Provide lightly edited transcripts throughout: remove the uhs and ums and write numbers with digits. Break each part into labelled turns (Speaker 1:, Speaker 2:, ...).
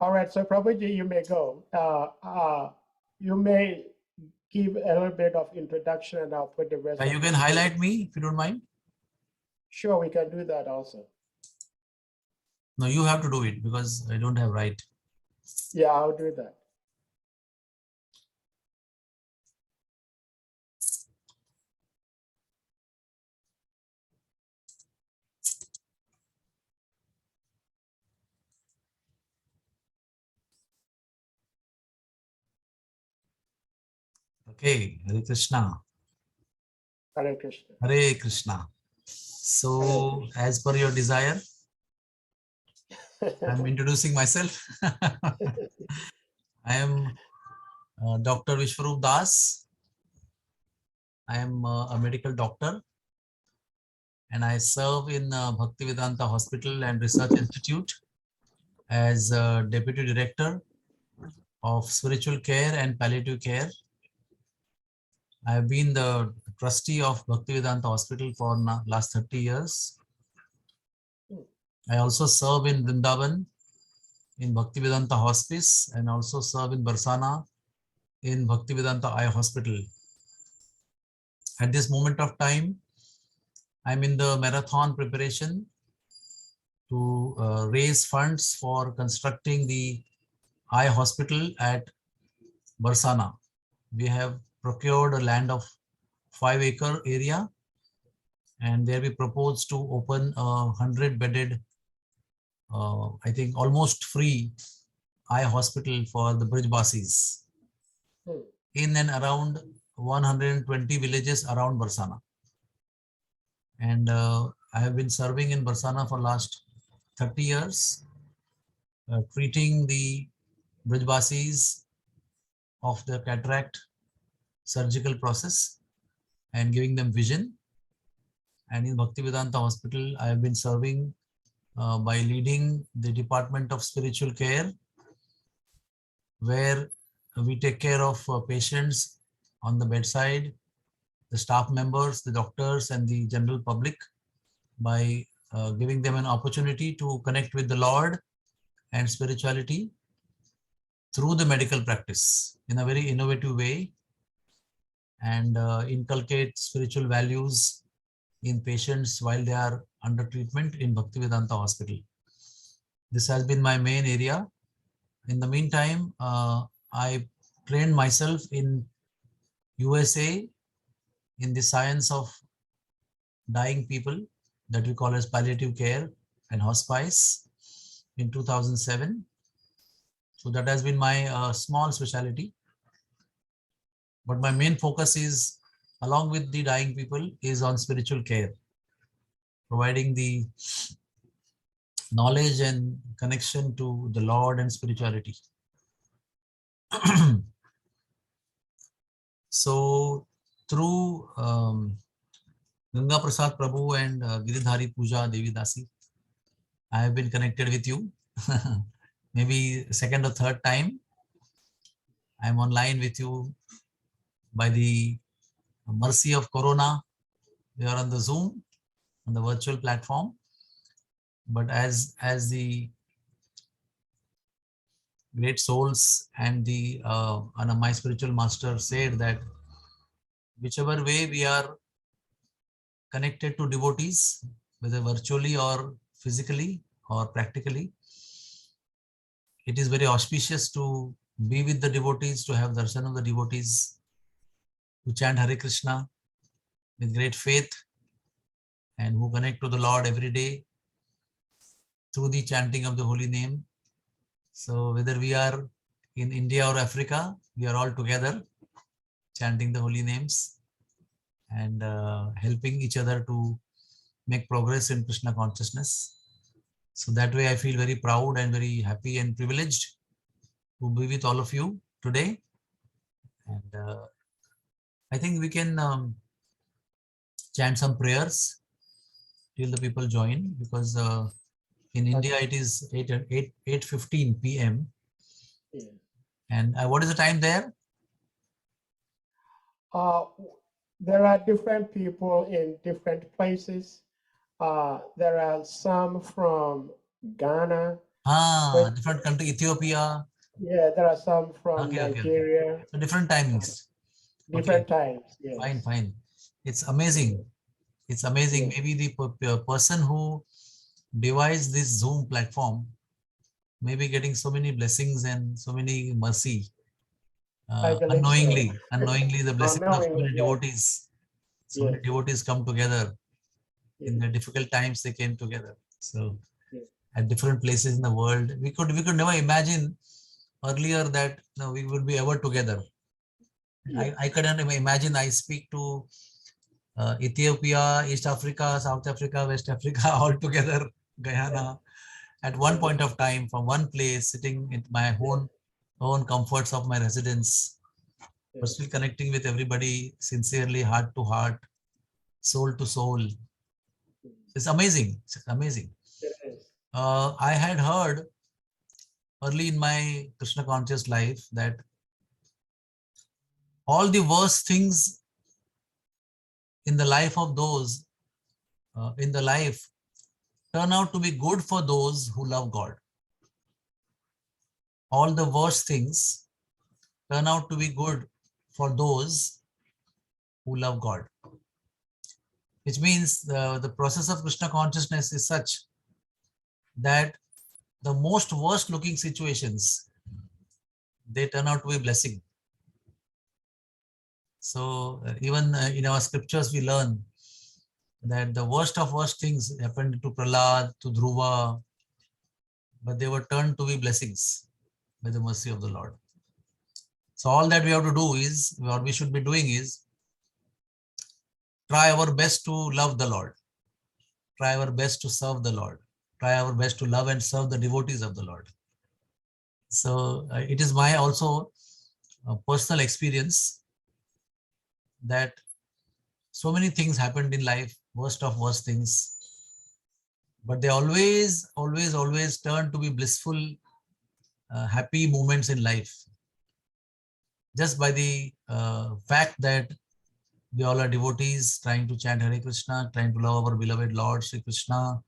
Speaker 1: All right, so Prabhuji, you may go. You may give a little bit of introduction and I'll put the rest of
Speaker 2: You
Speaker 1: the
Speaker 2: can highlight me if you don't mind.
Speaker 1: Sure, we can do that also.
Speaker 2: No, you have to do it because I don't have right.
Speaker 1: Yeah, I'll do that.
Speaker 2: Okay, Hare Krishna.
Speaker 1: Hare Krishna.
Speaker 2: Hare Krishna. So, as per your desire, I'm introducing myself. I am Dr. Vishwarupdas. I am a medical doctor and I serve in Bhaktivedanta Hospital and Research Institute as Deputy Director of Spiritual Care and Palliative Care. I have been the trustee of Bhaktivedanta Hospital for last 30 years. I also serve in Vrindavan in Bhaktivedanta Hospice and also serve in Barsana in Bhaktivedanta Eye Hospital. At this moment of time, I'm in the marathon preparation to raise funds for constructing the eye hospital at Barsana. We have procured a land of 5-acre area and there we propose to open a 100-bedded, I think almost free eye hospital for the Brijbasis in and around 120 villages around Barsana. And I have been serving in Barsana for last 30 years, treating the Brijbasis of the cataract surgical process and giving them vision. And in Bhaktivedanta Hospital, I have been serving by leading the Department of Spiritual Care, where we take care of patients on the bedside, the staff members, the doctors, and the general public by giving them an opportunity to connect with the Lord and spirituality through the medical practice in a very innovative way and inculcate spiritual values in patients while they are under treatment in Bhaktivedanta Hospital. This has been my main area. In the meantime, I trained myself in USA in the science of dying people that we call as palliative care and hospice in 2007. So that has been my small specialty. But my main focus is, along with the dying people, is on spiritual care, providing the knowledge and connection to the Lord and spirituality. So through Ganga Prasad Prabhu and Giridhari Puja Devi Dasi, I have been connected with you. Maybe second or third time I am online with you. By the mercy of Corona, we are on the Zoom, on the virtual platform. But as the great souls and the my spiritual master said that whichever way we are connected to devotees, whether virtually or physically or practically, it is very auspicious to be with the devotees, to have darshan of the devotees, who chant Hare Krishna with great faith and who connect to the Lord every day through the chanting of the holy name. So whether we are in India or Africa, we are all together chanting the holy names and helping each other to make progress in Krishna consciousness. So that way I feel very proud and very happy and privileged to be with all of you today. And I think we can chant some prayers till the people join, because in India it is 8:15 p.m.
Speaker 1: Yeah.
Speaker 2: And what is the time there?
Speaker 1: There are different people in different places. There are some from Ghana, But
Speaker 2: Different country, Ethiopia.
Speaker 1: yeah, there are some from
Speaker 2: Okay.
Speaker 1: Nigeria,
Speaker 2: So different timings. Okay,
Speaker 1: different times.
Speaker 2: fine,
Speaker 1: Yes,
Speaker 2: fine. It's amazing. It's amazing.
Speaker 1: yes.
Speaker 2: Maybe the person who devised this Zoom platform may be getting so many blessings and so many mercy.
Speaker 1: I believe so.
Speaker 2: Unknowingly, the blessings of so
Speaker 1: Unknowingly,
Speaker 2: many
Speaker 1: yes,
Speaker 2: devotees. So many
Speaker 1: yes,
Speaker 2: devotees come together.
Speaker 1: yes,
Speaker 2: In the difficult times, they came together. So
Speaker 1: yes,
Speaker 2: at different places in the world, we could never imagine earlier that we would be ever together.
Speaker 1: yes,
Speaker 2: I couldn't even imagine. I speak to Ethiopia, East Africa, South Africa, West Africa, all together, Guyana, at one
Speaker 1: yes,
Speaker 2: point of time, from one place, sitting in my
Speaker 1: yes,
Speaker 2: own comforts of my residence, but
Speaker 1: yes,
Speaker 2: still connecting with everybody sincerely, heart to heart, soul to soul.
Speaker 1: yes.
Speaker 2: It's amazing. It's amazing.
Speaker 1: It is.
Speaker 2: I had heard early in my Krishna conscious life that all the worst things in the life of those in the life turn out to be good for those who love God. All the worst things turn out to be good for those who love God. Which means the process of Krishna consciousness is such that the most worst looking situations, they turn out to be blessing. So even in our scriptures, we learn that the worst of worst things happened to Prahlad, to Dhruva, but they were turned to be blessings by the mercy of the Lord. So all that we have to do is, what we should be doing is, try our best to love the Lord, try our best to serve the Lord, try our best to love and serve the devotees of the Lord. So it is my also personal experience that so many things happened in life, worst of worst things, but they always turn to be blissful, happy moments in life, just by the fact that we all are devotees trying to chant Hare Krishna, trying to love our beloved Lord Sri Krishna,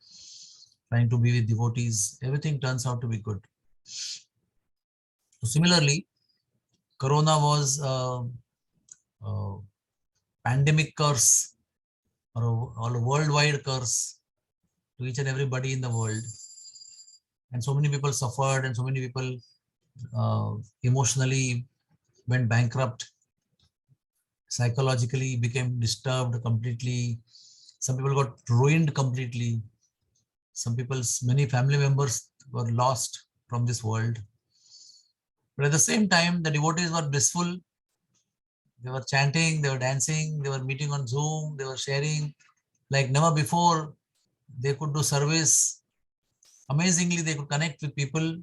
Speaker 2: trying to be with devotees. Everything turns out to be good. So similarly, Corona was a pandemic curse, or a worldwide curse to each and everybody in the world. And so many people suffered, and so many people emotionally went bankrupt, psychologically became disturbed completely. Some people got ruined completely. Some people's many family members were lost from this world. But at the same time, the devotees were blissful. They were chanting, they were dancing, they were meeting on Zoom, they were sharing like never before. They could do service. Amazingly, they could connect with people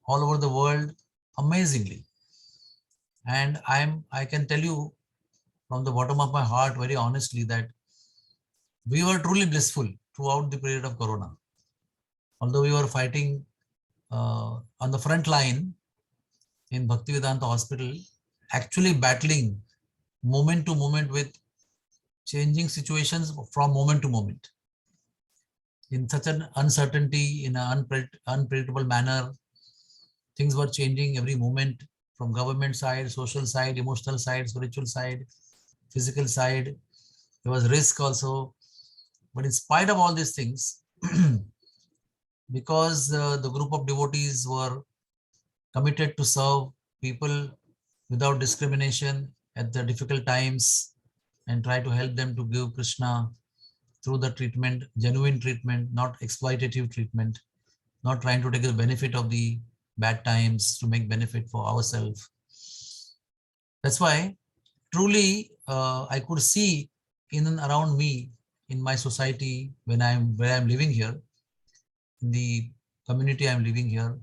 Speaker 2: all over the world. Amazingly. And I can tell you from the bottom of my heart, very honestly, that we were truly blissful throughout the period of Corona. Although we were fighting on the front line in Bhaktivedanta Hospital, actually battling moment to moment with changing situations from moment to moment. In such an uncertainty, in an unpredictable manner, things were changing every moment, from government side, social side, emotional side, spiritual side, physical side. There was risk also. But in spite of all these things, because the group of devotees were committed to serve people without discrimination at the difficult times and try to help them to give Krishna through the treatment, genuine treatment, not exploitative treatment, not trying to take the benefit of the bad times to make benefit for ourselves. That's why truly I could see in and around me, in my society, where I'm living here, in the community I'm living here,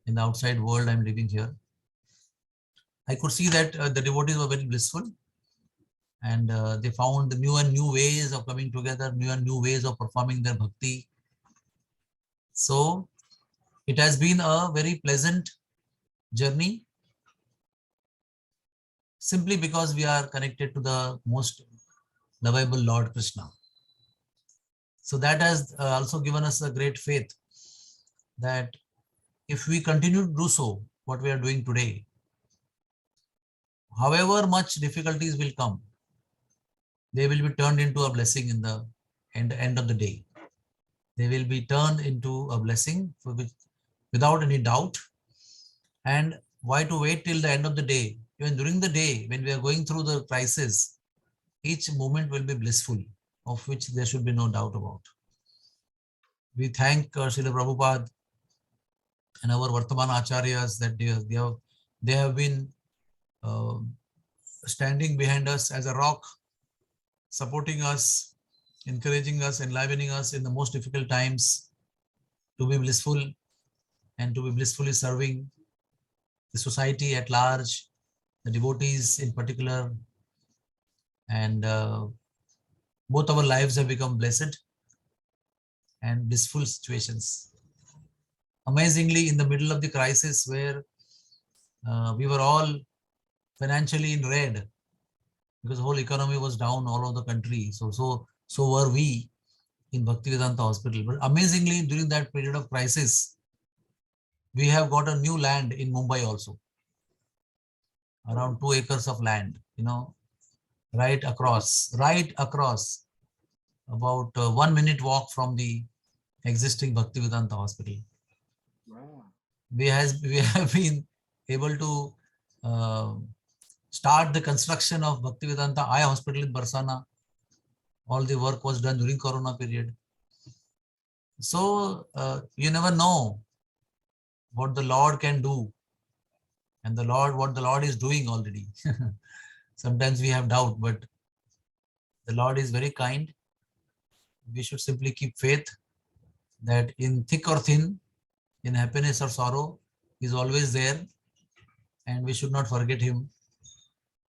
Speaker 2: in the outside world I'm living here, I could see that the devotees were very blissful, and they found new and new ways of coming together, new and new ways of performing their bhakti. So it has been a very pleasant journey, simply because we are connected to the most lovable Lord Krishna. So that has also given us a great faith that if we continue to do so, what we are doing today, however much difficulties will come, they will be turned into a blessing in the end of the day. They will be turned into a blessing for which, without any doubt. And why to wait till the end of the day? Even during the day, when we are going through the crisis, each moment will be blissful, of which there should be no doubt about. We thank Srila Prabhupada and our Vartaman Acharyas that they have been uh, standing behind us as a rock, supporting us, encouraging us, enlivening us in the most difficult times to be blissful and to be blissfully serving the society at large, the devotees in particular, and both our lives have become blessed and blissful situations. Amazingly, in the middle of the crisis where we were all financially in red because the whole economy was down all over the country. So were we in Bhaktivedanta Hospital. But amazingly, during that period of crisis, we have got a new land in Mumbai also, around 2 acres of land, right across, about 1 minute walk from the existing Bhaktivedanta Hospital.
Speaker 1: Wow.
Speaker 2: We have been able to start the construction of Bhaktivedanta Eye Hospital in Barsana. All the work was done during Corona period. So you never know what the Lord can do, and what the Lord is doing already. Sometimes we have doubt, but the Lord is very kind. We should simply keep faith that in thick or thin, in happiness or sorrow, He is always there, and we should not forget Him.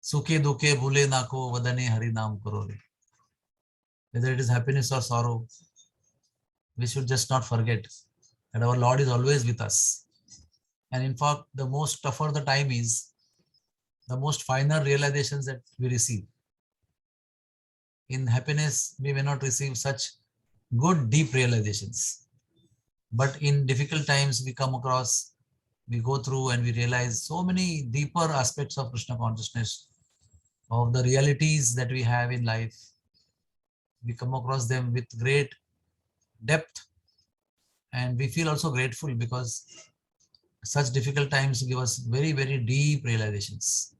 Speaker 2: Sukhe dukhe bhule na ko vadane hari naam karo re. Whether it is happiness or sorrow, we should just not forget that our Lord is always with us. And in fact, the most tougher the time is, the most finer realizations that we receive. In happiness, we may not receive such good, deep realizations. But in difficult times, we go through and we realize so many deeper aspects of Krishna consciousness, of the realities that we have in life. We come across them with great depth, and we feel also grateful because such difficult times give us very, very deep realizations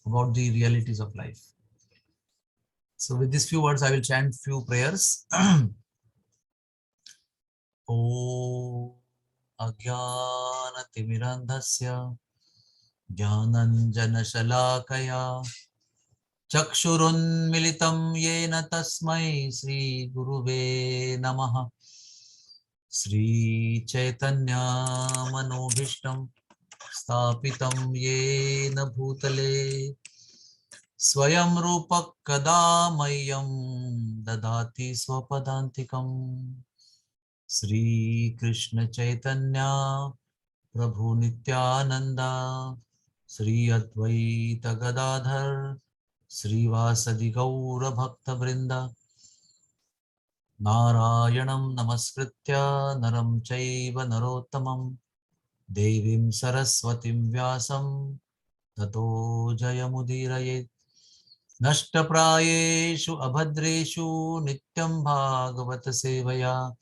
Speaker 2: about the realities of life. So with these few words, I will chant few prayers. Om Ajnanatimirandhasya Jnananjanashalakaya Chakshurunmilitam Yena Tasmai Sri Guruve Namaha. Sri Chaitanya Manobhishtam Stapitam Yena Bhutale Swayam Rupak Kada Mayam Dadati Swapadantikam. Sri Krishna Chaitanya Prabhu Nityananda Sri Advaita Gadadhar Sri Vasadi Gaura Bhakta Vrinda Narayanam Namaskritya Naram Chaiva Narottamam Devim Saraswatim Vyasam Tato Jayamudiraye Nashtaprayeshu Abhadreshu Nityam Bhagavata Sevaya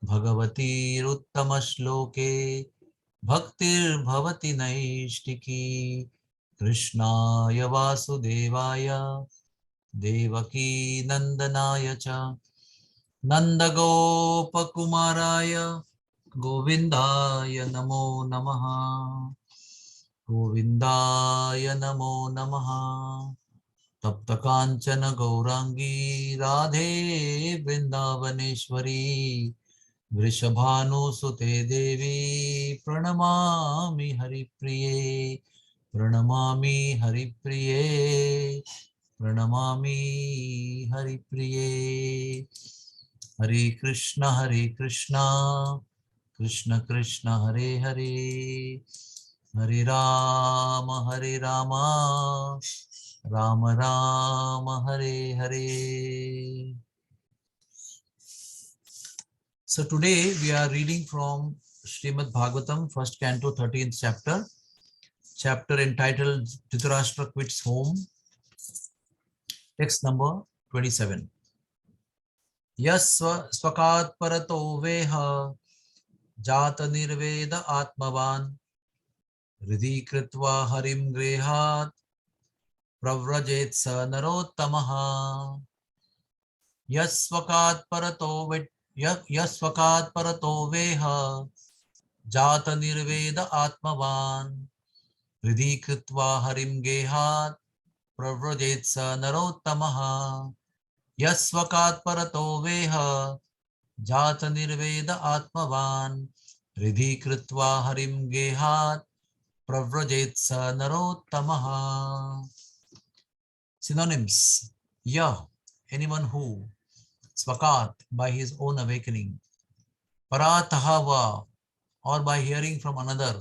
Speaker 2: Bhagavati Ruttama Shloke Bhaktir Bhavati Naishtiki Krishnaya Vasudevaya Devaki Nandanaya Cha Nandagopakumaraya Govindaya Namo Namaha Govindaya Namo Namaha Tapta Kanchana Gaurangi Radhe Vrindavaneshwari Vrishabhanusute Devi Pranamami Haripriye Pranamami Haripriye Pranamami Haripriye. Hare Krishna Krishna Krishna Hare Hare Hare Rama Rama Rama Hare Hare. So today we are reading from Srimad Bhagavatam, first canto, 13th chapter, chapter entitled Dhritarashtra Quits Home, text number 27. Yasva swakat parato veha jata nirveda atmavan Ridhi kritva harim grehat pravrajet sa narottamaha yasvakat parato veha jata nirveda atmavan Ridhi kritva harim gehat pravrajet sa narottamaha yasvakat parato veha jata nirveda atmavan Ridhi kritva harim gehat pravrajet sa narottamaha. Synonyms. Ya, anyone who. Swakat, by his own awakening. Paratahava, or by hearing from another.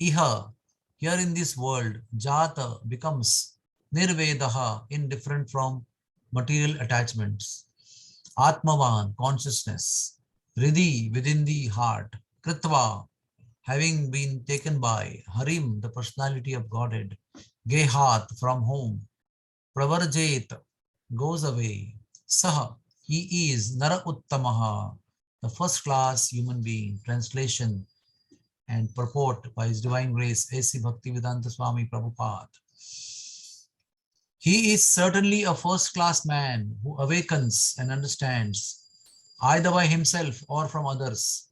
Speaker 2: Iha, here in this world. Jata becomes nirvedaha, indifferent from material attachments. Atmavan, consciousness. Ridhi, within the heart. Kritva, having been taken by. Harim, the personality of Godhead. Gehat, from whom. Pravarjet, goes away. Saha, he is Nara Uttamaha, the first class human being. Translation and purport by His Divine Grace, A.C. Bhaktivedanta Swami Prabhupada. He is certainly a first class man who awakens and understands, either by himself or from others,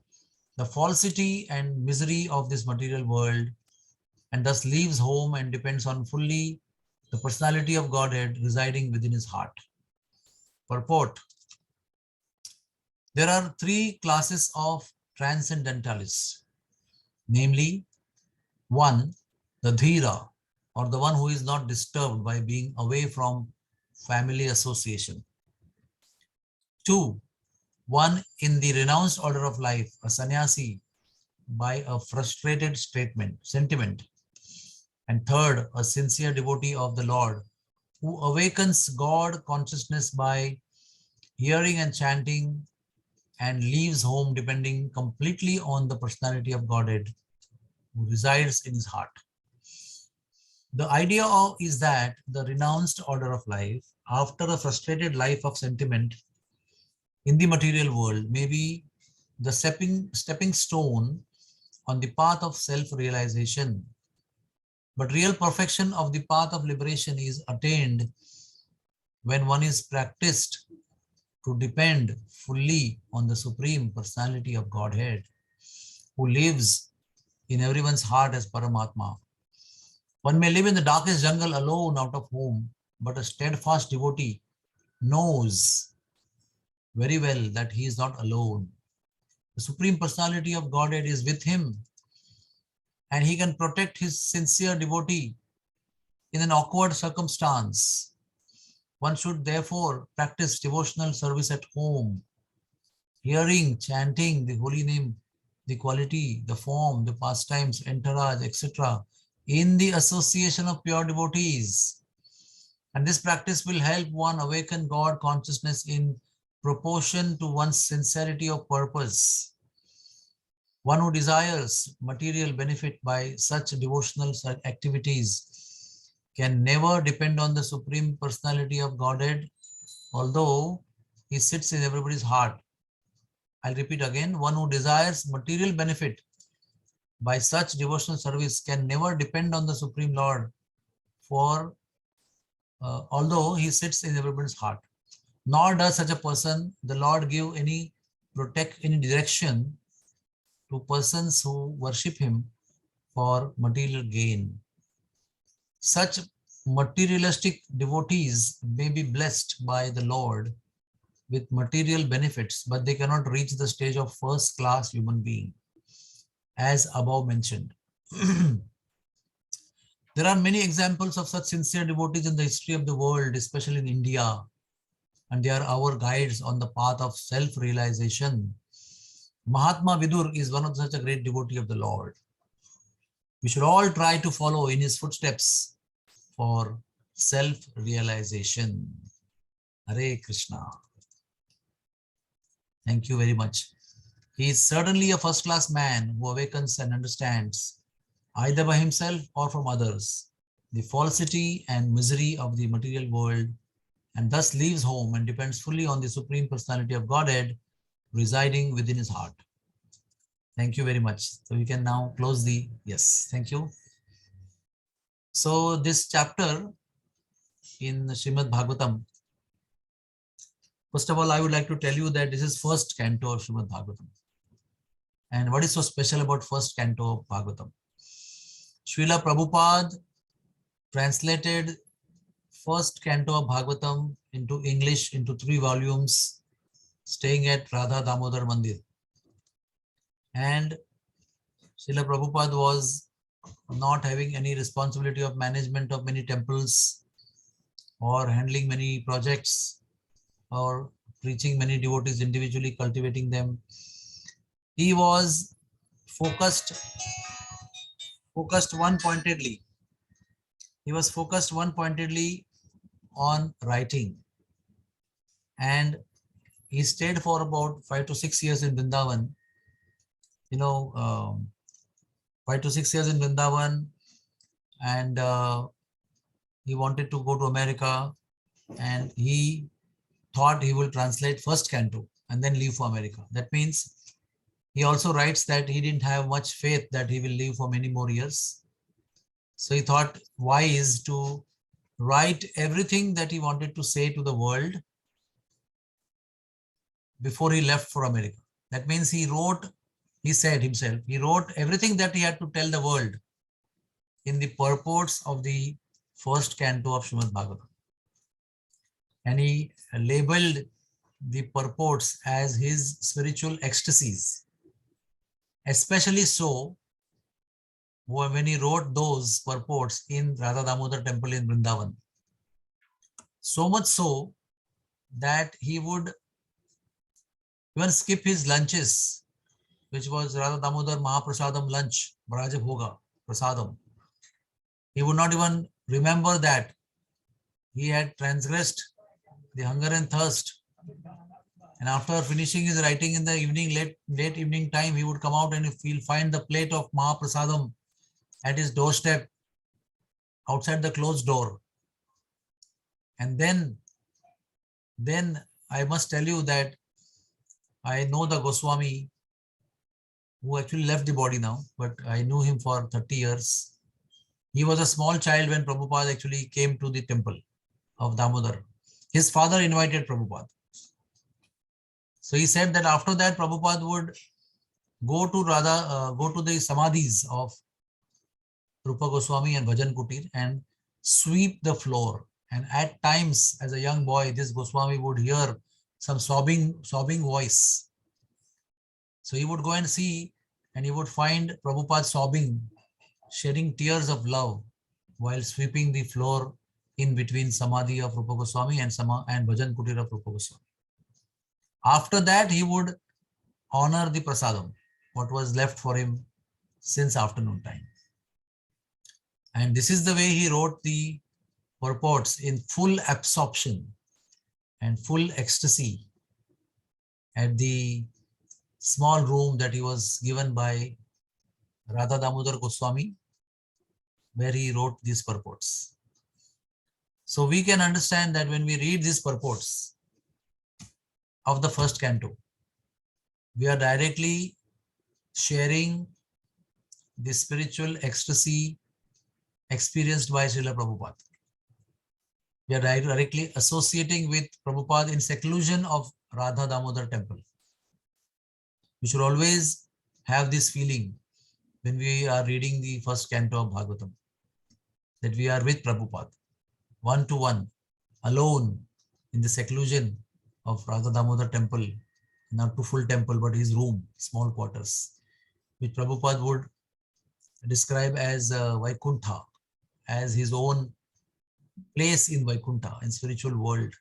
Speaker 2: the falsity and misery of this material world, and thus leaves home and depends on fully the personality of Godhead residing within his heart. Purport. There are three classes of transcendentalists, namely, 1. The Dhira, or the one who is not disturbed by being away from family association. 2. One in the renounced order of life, a sannyasi, by a frustrated sentiment. And 3rd, a sincere devotee of the Lord, who awakens God consciousness by hearing and chanting and leaves home depending completely on the personality of Godhead who resides in his heart. The idea is that the renounced order of life, after a frustrated life of sentiment in the material world, may be the stepping stone on the path of self-realization. But real perfection of the path of liberation is attained when one is practiced to depend fully on the Supreme Personality of Godhead, who lives in everyone's heart as Paramatma. One may live in the darkest jungle alone out of home, but a steadfast devotee knows very well that he is not alone. The Supreme Personality of Godhead is with him, and he can protect his sincere devotee in an awkward circumstance. One should therefore practice devotional service at home, hearing, chanting the holy name, the quality, the form, the pastimes, entourage, etc., in the association of pure devotees. And this practice will help one awaken God consciousness in proportion to one's sincerity of purpose. One who desires material benefit by such devotional activities can never depend on the Supreme Personality of Godhead, although he sits in everybody's heart. I'll repeat again, one who desires material benefit by such devotional service can never depend on the Supreme Lord, for although he sits in everybody's heart. Nor does such a person, the Lord, give any direction to persons who worship him for material gain. Such materialistic devotees may be blessed by the Lord with material benefits, but they cannot reach the stage of first class human being, as above mentioned. There are many examples of such sincere devotees in the history of the world, especially in India, and they are our guides on the path of self-realization. Mahatma Vidur is one of such a great devotee of the Lord. We should all try to follow in his footsteps for self-realization. Hare Krishna. Thank you very much. He is certainly a first-class man who awakens and understands, either by himself or from others, the falsity and misery of the material world, and thus leaves home and depends fully on the Supreme Personality of Godhead residing within his heart. Thank you very much. So we can now close the, yes, thank you. So this chapter in Srimad Bhagavatam, first of all, I would like to tell you that this is first canto of Srimad Bhagavatam. And what is so special about first canto of Bhagavatam? Srila Prabhupada translated first canto of Bhagavatam into English into 3 volumes, staying at Radha Damodar Mandir. And Srila Prabhupada was not having any responsibility of management of many temples or handling many projects or reaching many devotees individually, cultivating them. He was focused one-pointedly. He was focused one-pointedly on writing. And he stayed for about 5 to 6 years in Vrindavan. 5 to 6 years in Vrindavan, and he wanted to go to America, and he thought he will translate first canto and then leave for America. That means he also writes that he didn't have much faith that he will live for many more years. So he thought wise to write everything that he wanted to say to the world before he left for America. That means he said himself, he wrote everything that he had to tell the world in the purports of the first canto of Srimad Bhagavatam. And he labeled the purports as his spiritual ecstasies. Especially so when he wrote those purports in Radha Damodar temple in Vrindavan. So much so that he would even skip his lunches, which was Radha Damodar Mahaprasadam lunch, Braja Bhoga Prasadam. He would not even remember that he had transgressed the hunger and thirst. And after finishing his writing in the evening, late evening time, he would come out and he'll find the plate of Mahaprasadam at his doorstep outside the closed door. And then I must tell you that I know the Goswami who actually left the body now, but I knew him for 30 years. He was a small child when Prabhupada actually came to the temple of Damodar. His father invited Prabhupada. So he said that after that, Prabhupada would go to the samadhis of Rupa Goswami and Bhajan Kutir and sweep the floor. And at times, as a young boy, this Goswami would hear some sobbing voice. So he would go and see, and he would find Prabhupada sobbing, shedding tears of love while sweeping the floor in between Samadhi of Rupa Goswami and Bhajan Kutir of Rupa Goswami. After that, he would honor the prasadam, what was left for him since afternoon time. And this is the way he wrote the purports in full absorption and full ecstasy at the small room that he was given by Radha Damodar Goswami, where he wrote these purports. So we can understand that when we read these purports of the first canto, we are directly sharing the spiritual ecstasy experienced by Srila Prabhupada. We are directly associating with Prabhupada in seclusion of Radha Damodar temple. We should always have this feeling when we are reading the first canto of Bhagavatam, that we are with Prabhupada, one-to-one, alone in the seclusion of Radha Damodar temple, not to full temple, but his room, small quarters, which Prabhupada would describe as Vaikuntha, as his own place in Vaikuntha, in spiritual world.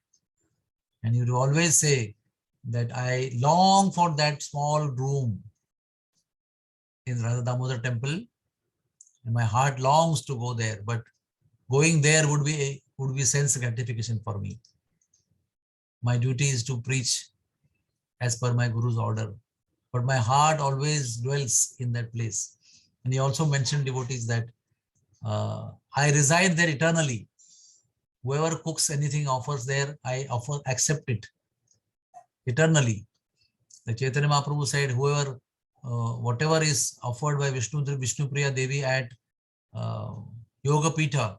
Speaker 2: And he would always say that I long for that small room in Radha Damodar temple, and my heart longs to go there, but going there would be sense gratification for me. My duty is to preach as per my Guru's order. but my heart always dwells in that place. And he also mentioned devotees that I reside there eternally. Whoever cooks anything, offers there, I accept it eternally. The Chaitanya Mahaprabhu said, whoever, whatever is offered by Vishnu Priya Devi at uh, Yoga Pitha,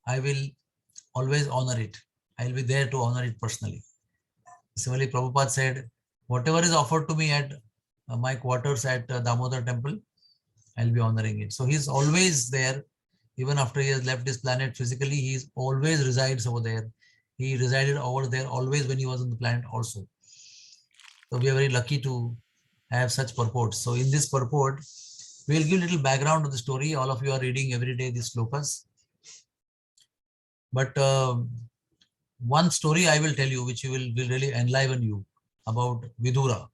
Speaker 2: I will always honor it. I will be there to honor it personally. Similarly, Prabhupada said, whatever is offered to me at my quarters at Damodar temple, I'll be honoring it. So he's always there. Even after he has left this planet physically, he always resides over there. He resided over there always when he was on the planet also. So we are very lucky to have such purports. So in this purport, we'll give a little background to the story. All of you are reading every day these slokas. But one story I will tell you, which will really enliven you about Vidura.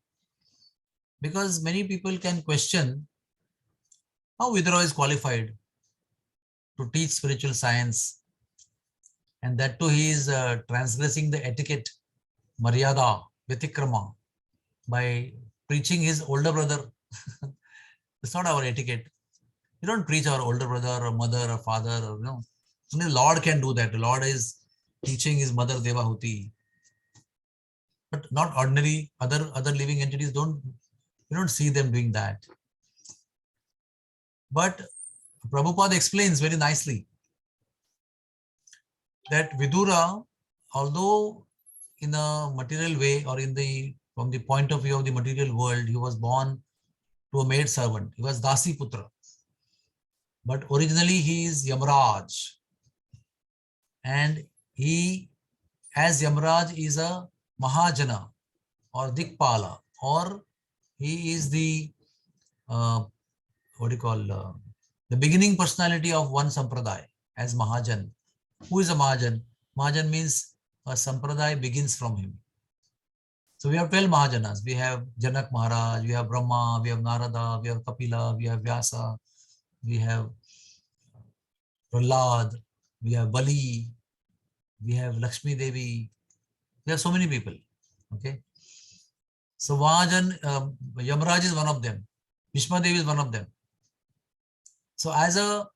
Speaker 2: Because many people can question how Vidura is qualified to teach spiritual science. And that too, he is transgressing the etiquette, Maryada, Vitikrama, by preaching his older brother. It's not our etiquette. We don't preach our older brother or mother or father. Or, only the Lord can do that. The Lord is teaching his mother Devahuti. But not ordinary other living entities. We don't see them doing that. But Prabhupada explains very nicely that Vidura, although in a material way or from the point of view of the material world, he was born to a maid servant. He was Dasi Putra. But originally he is Yamraj. And he, as Yamraj, is a Mahajana or Dikpala, or he is the, the beginning personality of one Sampradaya as Mahajan. Who is a Mahajan? Mahajan means a Sampradaya begins from him. So we have 12 Mahajanas. We have Janak Maharaj, we have Brahma, we have Narada, we have Kapila, we have Vyasa, we have Prahlad, we have Bali, we have Lakshmi Devi. We have so many people. Okay. So Mahajan, Yamraj is one of them. Bhishma Devi is one of them. So as a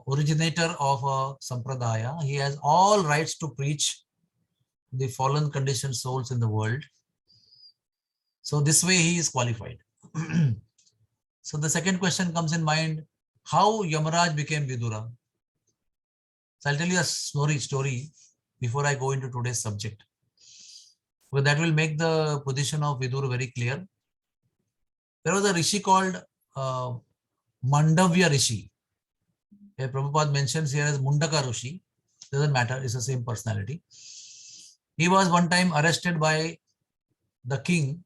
Speaker 2: originator of a Sampradaya, he has all rights to preach the fallen conditioned souls in the world. So this way he is qualified. So the second question comes in mind, how Yamaraj became Vidura? So I'll tell you a story before I go into today's subject. Because that will make the position of Vidura very clear. There was a rishi called Mandavya Rishi. Prabhupada mentions here as Mundaka Rishi. Doesn't matter, it's the same personality. He was one time arrested by the king,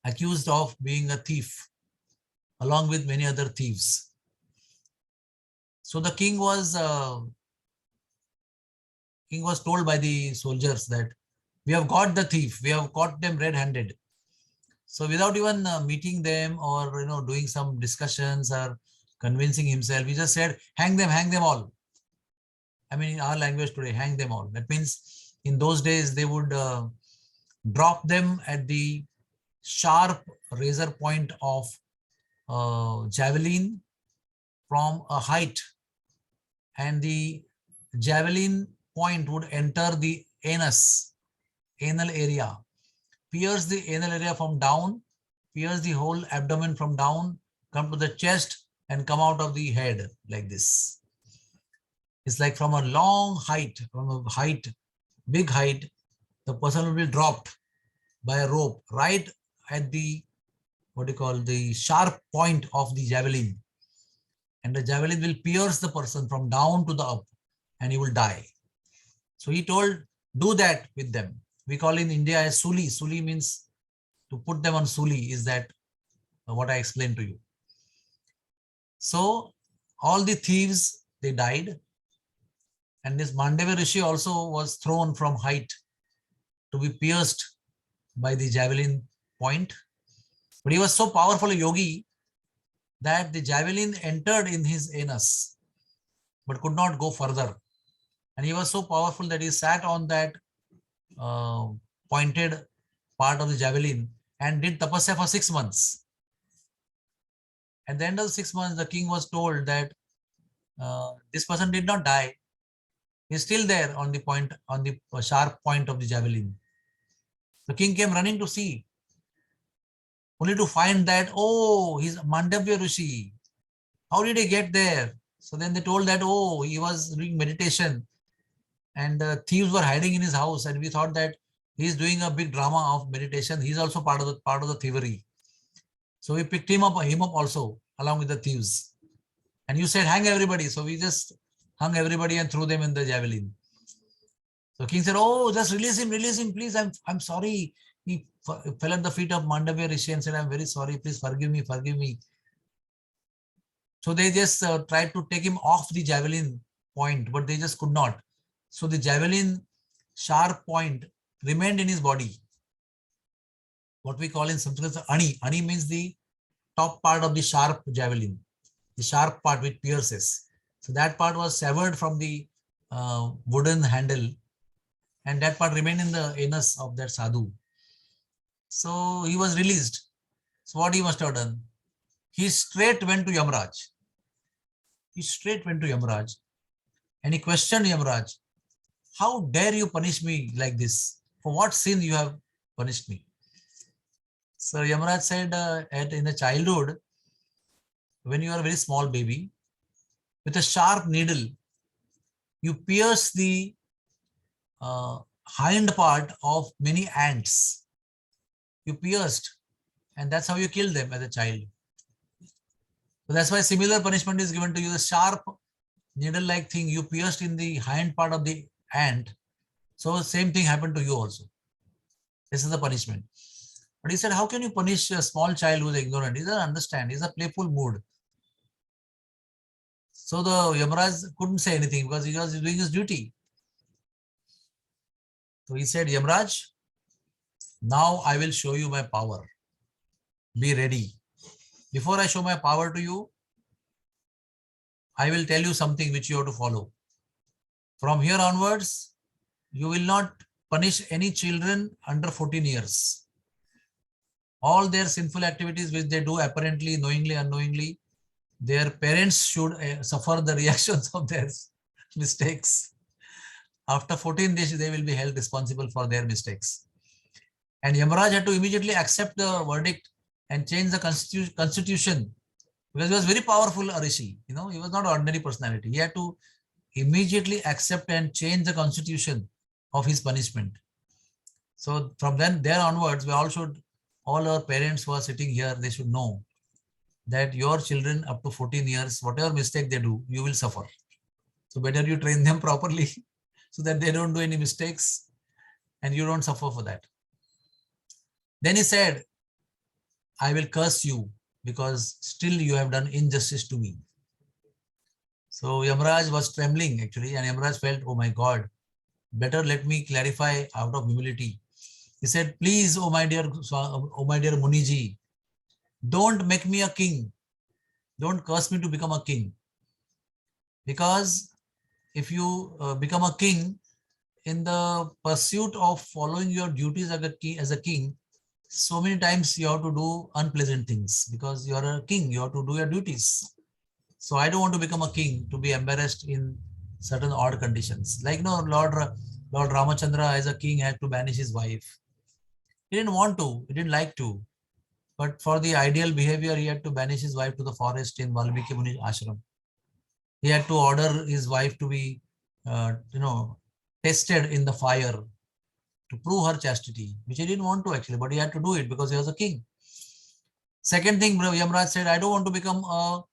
Speaker 2: accused of being a thief, along with many other thieves. So the king was told by the soldiers that we have got the thief, we have caught them red-handed. So without even meeting them or doing some discussions or convincing himself, he just said, hang them all. I mean, in our language today, hang them all. That means in those days they would drop them at the sharp razor point of javelin from a height, and the javelin point would enter the anal area, pierce the anal area from down, pierce the whole abdomen from down, come to the chest and come out of the head like this. It's like from a long height, big height, the person will be dropped by a rope right at the the sharp point of the javelin, and the javelin will pierce the person from down to the up and he will die. So he told, do that with them. We call in India as suli. Suli means to put them on suli. Is that what I explained to you? So all the thieves, they died, and this Mandavya Rishi also was thrown from height to be pierced by the javelin point. But he was so powerful a yogi that the javelin entered in his anus but could not go further. And he was so powerful that he sat on that pointed part of the javelin and did tapasya for 6 months. At the end of the 6 months, the king was told that this person did not die. He's still there on the point, on the sharp point of the javelin. The king came running to see, only to find that, oh, he's Mandavya Rishi. How did he get there? So then they told that, oh, he was doing meditation and thieves were hiding in his house, and we thought that he's doing a big drama of meditation. He's also part of the thievery. So we picked him up also along with the thieves. And you said, hang everybody. So we just hung everybody and threw them in the javelin. So king said, oh, just release him, please. I'm sorry. He fell at the feet of Mandavya Rishi and said, I'm very sorry. Please forgive me, forgive me. So they just tried to take him off the javelin point, but they just could not. So the javelin sharp point remained in his body. What we call in Sanskrit, ani. Ani means the top part of the sharp javelin, the sharp part which pierces. So that part was severed from the wooden handle, and that part remained in the anus of that sadhu. So he was released. So what he must have done? He straight went to Yamraj. And he questioned Yamraj, how dare you punish me like this? For what sin you have punished me? So Yamraj said, in the childhood, when you are a very small baby, with a sharp needle, you pierce the hind part of many ants. You pierced, and that's how you kill them as a child. So that's why similar punishment is given to you. The sharp needle-like thing you pierced in the hind part of the ant. So same thing happened to you also. This is the punishment. But he said, how can you punish a small child who is ignorant? He doesn't understand. He's a playful mood. So the Yamaraj couldn't say anything because he was doing his duty. So he said, Yamaraj, now I will show you my power. Be ready. Before I show my power to you, I will tell you something which you have to follow. From here onwards, you will not punish any children under 14 years. All their sinful activities which they do apparently, knowingly, unknowingly, their parents should suffer the reactions of their mistakes. After 14 days, they will be held responsible for their mistakes. And Yamaraj had to immediately accept the verdict and change the constitution, because he was very powerful Rishi. He was not an ordinary personality. He had to immediately accept and change the constitution of his punishment. So from there onwards, all our parents who are sitting here, they should know that your children up to 14 years, whatever mistake they do, you will suffer. So better you train them properly so that they don't do any mistakes and you don't suffer for that. Then he said, I will curse you because still you have done injustice to me. So Yamaraj was trembling actually, and Yamaraj felt, oh my God, better let me clarify out of humility. He said, please, oh my dear Muniji, don't make me a king. Don't curse me to become a king. Because if you become a king, in the pursuit of following your duties as a king, so many times you have to do unpleasant things because you are a king, you have to do your duties. So I don't want to become a king to be embarrassed in certain odd conditions. Like Lord Ramachandra as a king had to banish his wife. He didn't want to, he didn't like to. But for the ideal behavior, he had to banish his wife to the forest in Valmiki Muni ashram. He had to order his wife to be, tested in the fire to prove her chastity, which he didn't want to actually, but he had to do it because he was a king. Second thing, Yamaraj said, I don't want to become a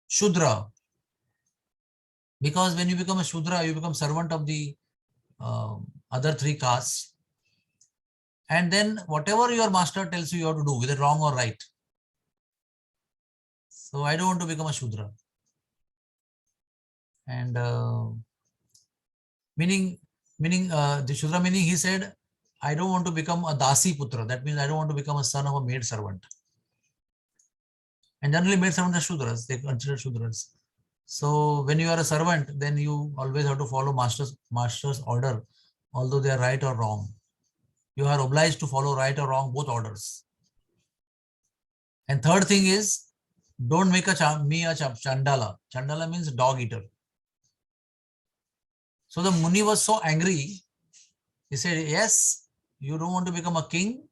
Speaker 2: Shudra. Because when you become a Shudra, you become servant of the other three castes. And then whatever your master tells you, you have to do, whether wrong or right. So I don't want to become a Shudra. And the Shudra meaning, he said, I don't want to become a Dasi Putra. That means I don't want to become a son of a maid servant. And generally maid servants are Shudras, they consider Shudras. So when you are a servant, then you always have to follow master's order, although they are right or wrong. You are obliged to follow right or wrong, both orders. And third thing is, don't make me a chandala. Chandala means dog eater. So the Muni was so angry. He said, yes, you don't want to become a king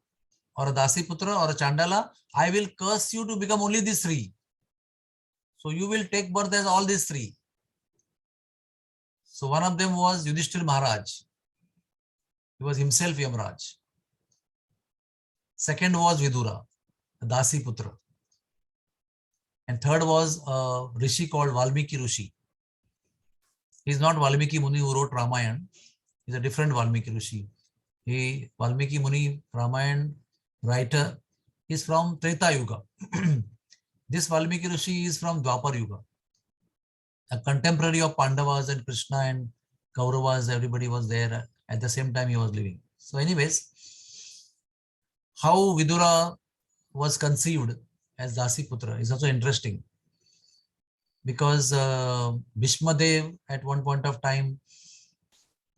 Speaker 2: or a Dasi Putra or a Chandala. I will curse you to become only these three. So you will take birth as all these three. So one of them was Yudhishthir Maharaj. He was himself Yamraj. Second was Vidura, a Dasi Putra. And third was a Rishi called Valmiki Rishi. He's not Valmiki Muni who wrote Ramayana. He's a different Valmiki Rishi. Valmiki Muni, Ramayana writer, is from Treta Yuga. This Valmiki Rishi is from Dwapar Yuga. A contemporary of Pandavas and Krishna and Kauravas, everybody was there at the same time he was living. So anyways, how Vidura was conceived as Dasi Putra is also interesting, because Bhishma Dev at one point of time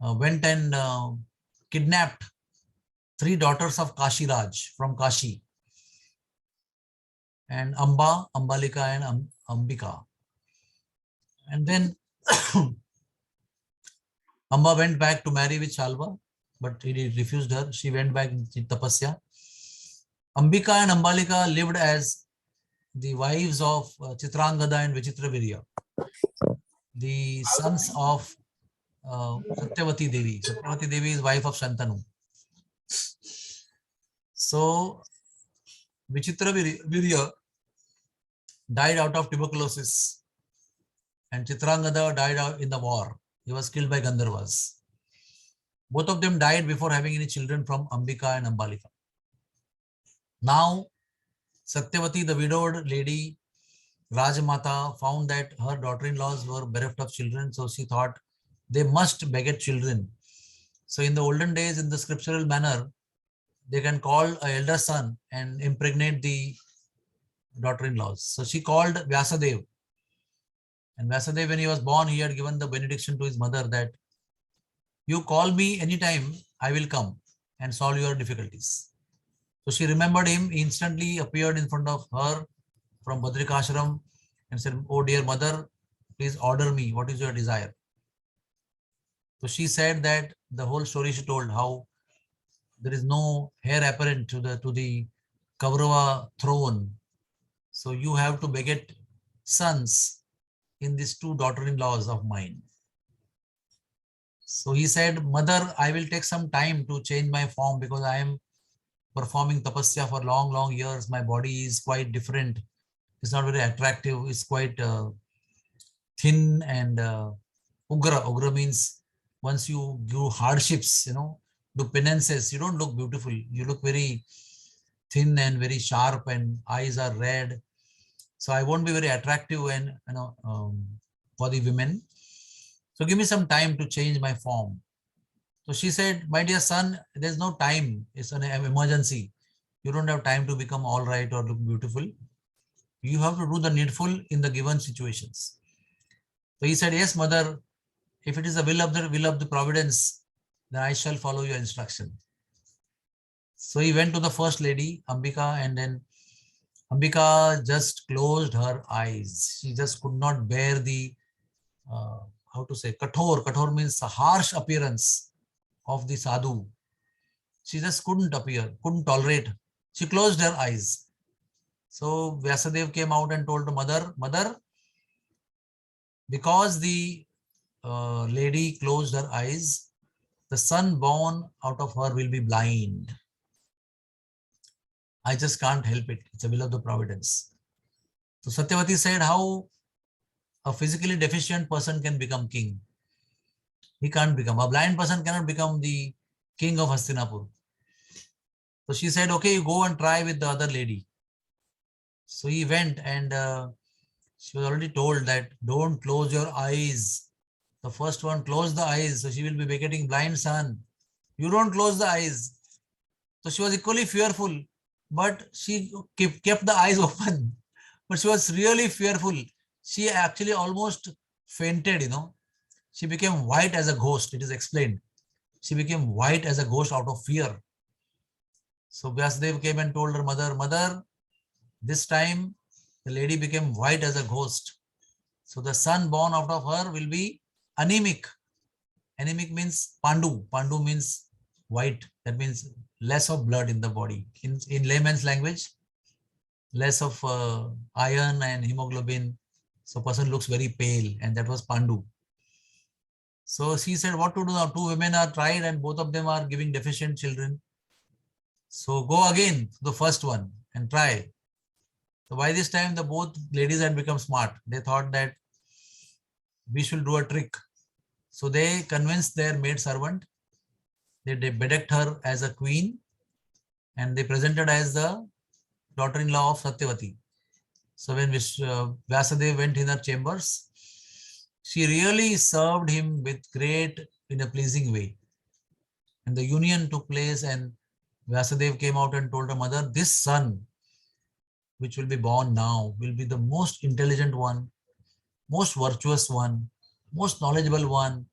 Speaker 2: went and kidnapped three daughters of Kashi Raj from Kashi, and Amba, Ambalika and Ambika. And then Amba went back to marry with Shalva, but he refused her. She went back in Tapasya. Ambika and Ambalika lived as the wives of Chitrangada and Vichitravirya, the sons of Satyavati Devi. Satyavati Devi is wife of Shantanu. So Vichitravirya died out of tuberculosis, and Chitrangada died out in the war. He was killed by Gandharvas. Both of them died before having any children from Ambika and Ambalika. Now, Satyavati, the widowed lady, Rajmata, found that her daughter-in-laws were bereft of children, so she thought they must beget children. So in the olden days, in the scriptural manner, they can call an elder son and impregnate the daughter-in-laws. So she called Vyasadev. And Vyasadev, when he was born, he had given the benediction to his mother that you call me anytime, I will come and solve your difficulties. So she remembered him, he instantly appeared in front of her from Badrikashram and said, oh dear mother, please order me, what is your desire? So she said that the whole story she told, how there is no heir apparent to the Kaurava throne. So you have to beget sons in these two daughter-in-laws of mine. So he said, mother, I will take some time to change my form because I am performing tapasya for long years. My body is quite different. It's not very attractive. It's quite thin and ugra. Ugra means once you do hardships, do penances, you don't look beautiful. You look very thin and very sharp, and eyes are red. So I won't be very attractive and for the women. So give me some time to change my form. So she said, my dear son, there's no time. It's an emergency. You don't have time to become all right or look beautiful. You have to do the needful in the given situations. So he said, yes, mother, if it is the will of the providence, then I shall follow your instruction. So he went to the first lady, Ambika, and then Ambika just closed her eyes. She just could not bear the, kathor. Kathor means a harsh appearance of the sadhu. She just couldn't tolerate. She closed her eyes. So Vyasadev came out and told the mother, because the lady closed her eyes, the son born out of her will be blind. I just can't help it. It's a will of the providence. So Satyavati said, how a physically deficient person can become king? He can't become. A blind person cannot become the king of Hastinapur. So she said, okay, you go and try with the other lady. So he went, and she was already told that don't close your eyes. The first one closed the eyes, so she will be begetting blind son. You don't close the eyes. So she was equally fearful, but she kept the eyes open. But she was really fearful. She actually almost fainted, She became white as a ghost. It is explained. She became white as a ghost out of fear. So Vyasadeva came and told her mother, Mother, this time the lady became white as a ghost. So the son born out of her will be anemic. Anemic means Pandu. Pandu means white. That means less of blood in the body. In layman's language, less of iron and hemoglobin. So person looks very pale, and that was Pandu. So she said, what to do now? Two women are tried and both of them are giving deficient children. So go again to the first one and try. So by this time, the both ladies had become smart. They thought that we should do a trick. So they convinced their maid servant. They bedecked her as a queen and they presented as the daughter-in-law of Satyavati. So when Vyasadeva went in her chambers, she really served him with in a pleasing way. And the union took place and Vyasadeva came out and told her mother, this son, which will be born now, will be the most intelligent one, most virtuous one, most knowledgeable one,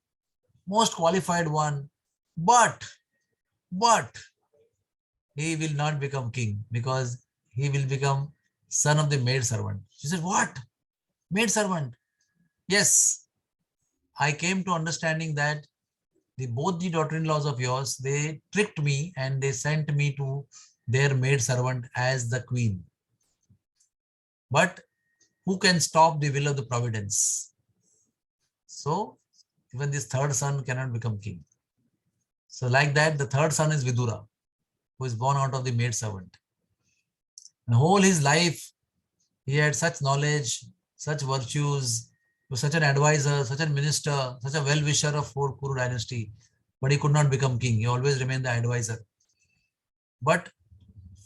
Speaker 2: most qualified one, but he will not become king because he will become son of the maid servant. She said, what? Maid servant? Yes, I came to understanding that both the daughter-in-laws of yours, they tricked me and they sent me to their maid servant as the queen. But who can stop the will of the providence? So even this third son cannot become king. So like that, the third son is Vidura, who is born out of the maid servant. And whole his life, he had such knowledge, such virtues, was such an advisor, such a minister, such a well-wisher of four Kuru dynasty, but he could not become king. He always remained the advisor. But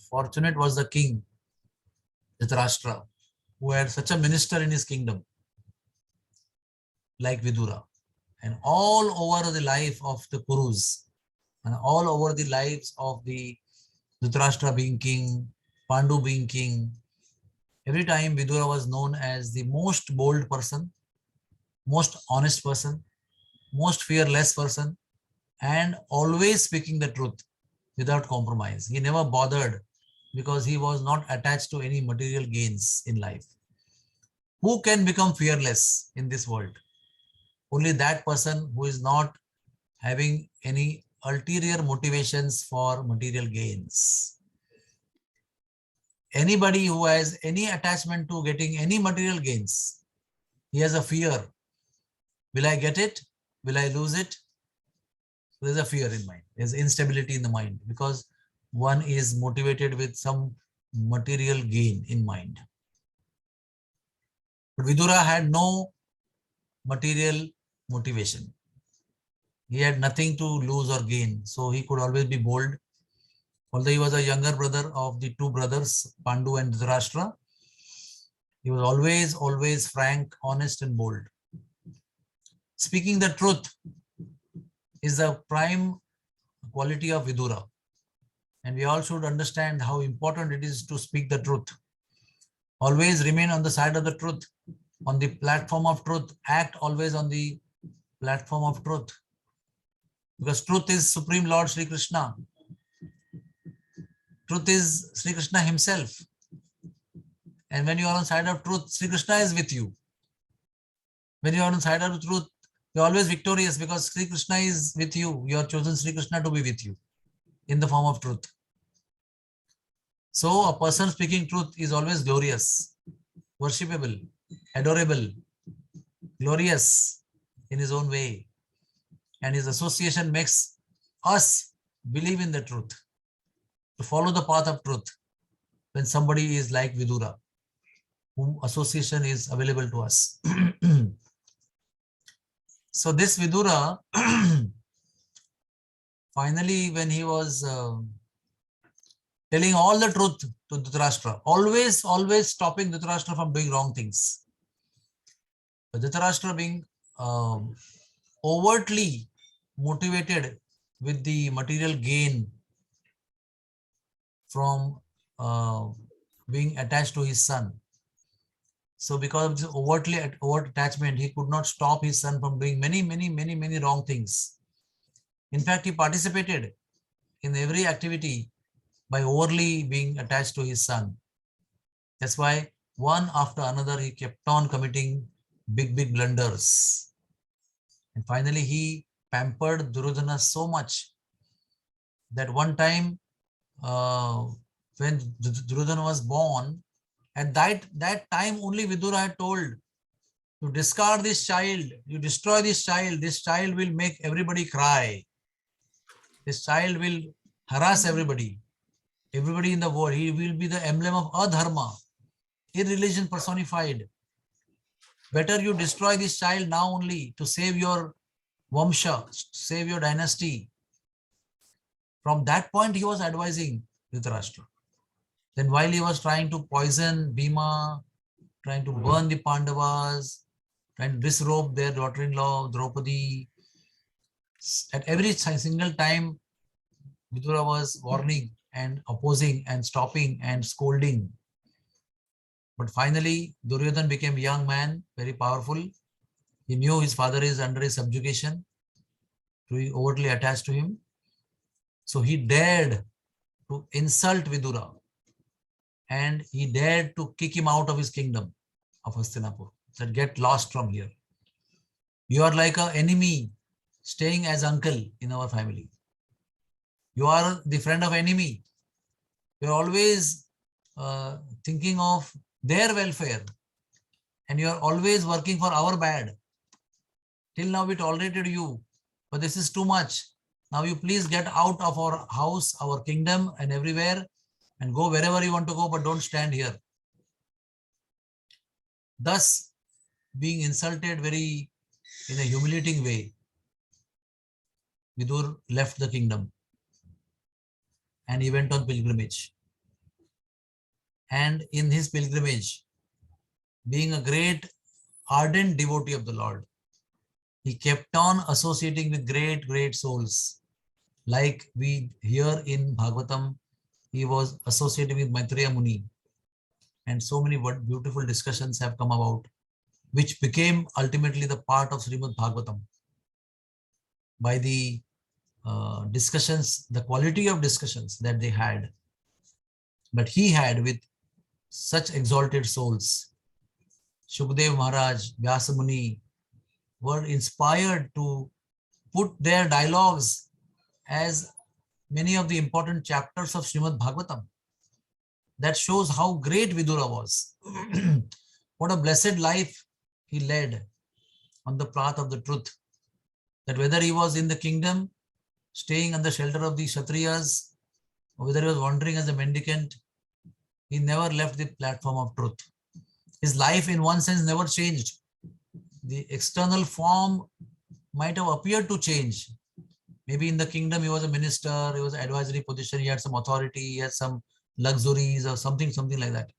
Speaker 2: fortunate was the king, Dhritarashtra, who had such a minister in his kingdom, like Vidura. And all over the life of the Kurus, and all over the lives of the Dhritarashtra being king, Pandu being king, every time Vidura was known as the most bold person, most honest person, most fearless person, and always speaking the truth without compromise. He never bothered because he was not attached to any material gains in life. Who can become fearless in this world? Only that person who is not having any ulterior motivations for material gains. Anybody who has any attachment to getting any material gains, he has a fear. Will I get it? Will I lose it? So there's a fear in mind. There's instability in the mind because one is motivated with some material gain in mind. But Vidura had no material motivation. He had nothing to lose or gain. So he could always be bold. Although he was a younger brother of the two brothers, Pandu and Dhritarashtra, he was always frank, honest, and bold. Speaking the truth is the prime quality of Vidura. And we all should understand how important it is to speak the truth. Always remain on the side of the truth, on the platform of truth. Act always on the platform of truth. Because truth is Supreme Lord Sri Krishna. Truth is Sri Krishna himself. And when you are on the side of truth, Sri Krishna is with you. When you are on the side of the truth, you are always victorious because Sri Krishna is with you. You have chosen Sri Krishna to be with you in the form of truth. So a person speaking truth is always glorious, worshipable, adorable, glorious in his own way. And his association makes us believe in the truth, to follow the path of truth when somebody is like Vidura, whom association is available to us. So this Vidura, finally, when he was telling all the truth to Dhritarashtra, always stopping Dhritarashtra from doing wrong things. But Dhritarashtra being overtly motivated with the material gain from being attached to his son. So because of this overt attachment, he could not stop his son from doing many wrong things. In fact, he participated in every activity by overly being attached to his son. That's why one after another he kept on committing big blunders. And finally he pampered Duryodhana so much that one time uh, when Duryodhana was born, at that time only Vidura had told, you discard this child, you destroy this child will make everybody cry. This child will harass everybody in the world. He will be the emblem of adharma, irreligion personified. Better you destroy this child now only to save your Vamsha, save your dynasty. From that point, he was advising Dhritarashtra. Then while he was trying to poison Bhima, trying to burn the Pandavas, trying to disrobe their daughter-in-law, Draupadi, at every single time, Vidura was warning and opposing and stopping and scolding. But finally, Duryodhan became a young man, very powerful. He knew his father is under his subjugation, to be overtly attached to him. So he dared to insult Vidura and he dared to kick him out of his kingdom of Hastinapur. Said, get lost from here. You are like an enemy staying as uncle in our family. You are the friend of enemy. You are always thinking of their welfare and you are always working for our bad. Till now we tolerated you, but this is too much. Now you please get out of our house, our kingdom and everywhere and go wherever you want to go, but don't stand here. Thus, being insulted very in a humiliating way, Vidur left the kingdom and he went on pilgrimage. And in his pilgrimage, being a great ardent devotee of the Lord, he kept on associating with great souls. Like we hear in Bhagavatam, he was associating with Maitreya Muni. And so many beautiful discussions have come about, which became ultimately the part of Srimad Bhagavatam. By the discussions, the quality of discussions that they had, but he had with such exalted souls. Shukdev Maharaj, Vyasa Muni were inspired to put their dialogues as many of the important chapters of Srimad Bhagavatam. That shows how great Vidura was. What a blessed life he led on the path of the truth. That whether he was in the kingdom, staying under shelter of the Kshatriyas, or whether he was wandering as a mendicant, he never left the platform of truth. His life in one sense never changed. The external form might have appeared to change. Maybe in the kingdom he was a minister, he was an advisory position, he had some authority, he had some luxuries or something like that.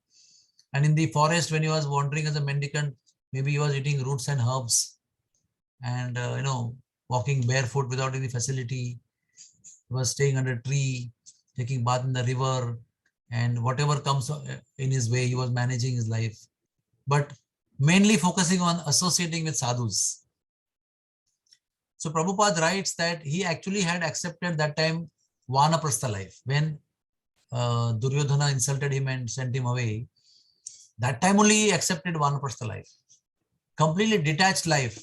Speaker 2: And in the forest when he was wandering as a mendicant, maybe he was eating roots and herbs and walking barefoot without any facility. He was staying under a tree, taking bath in the river, and whatever comes in his way, he was managing his life. But mainly focusing on associating with sadhus. So Prabhupada writes that he actually had accepted that time Vanaprastha life. When Duryodhana insulted him and sent him away, that time only he accepted Vanaprastha life. Completely detached life.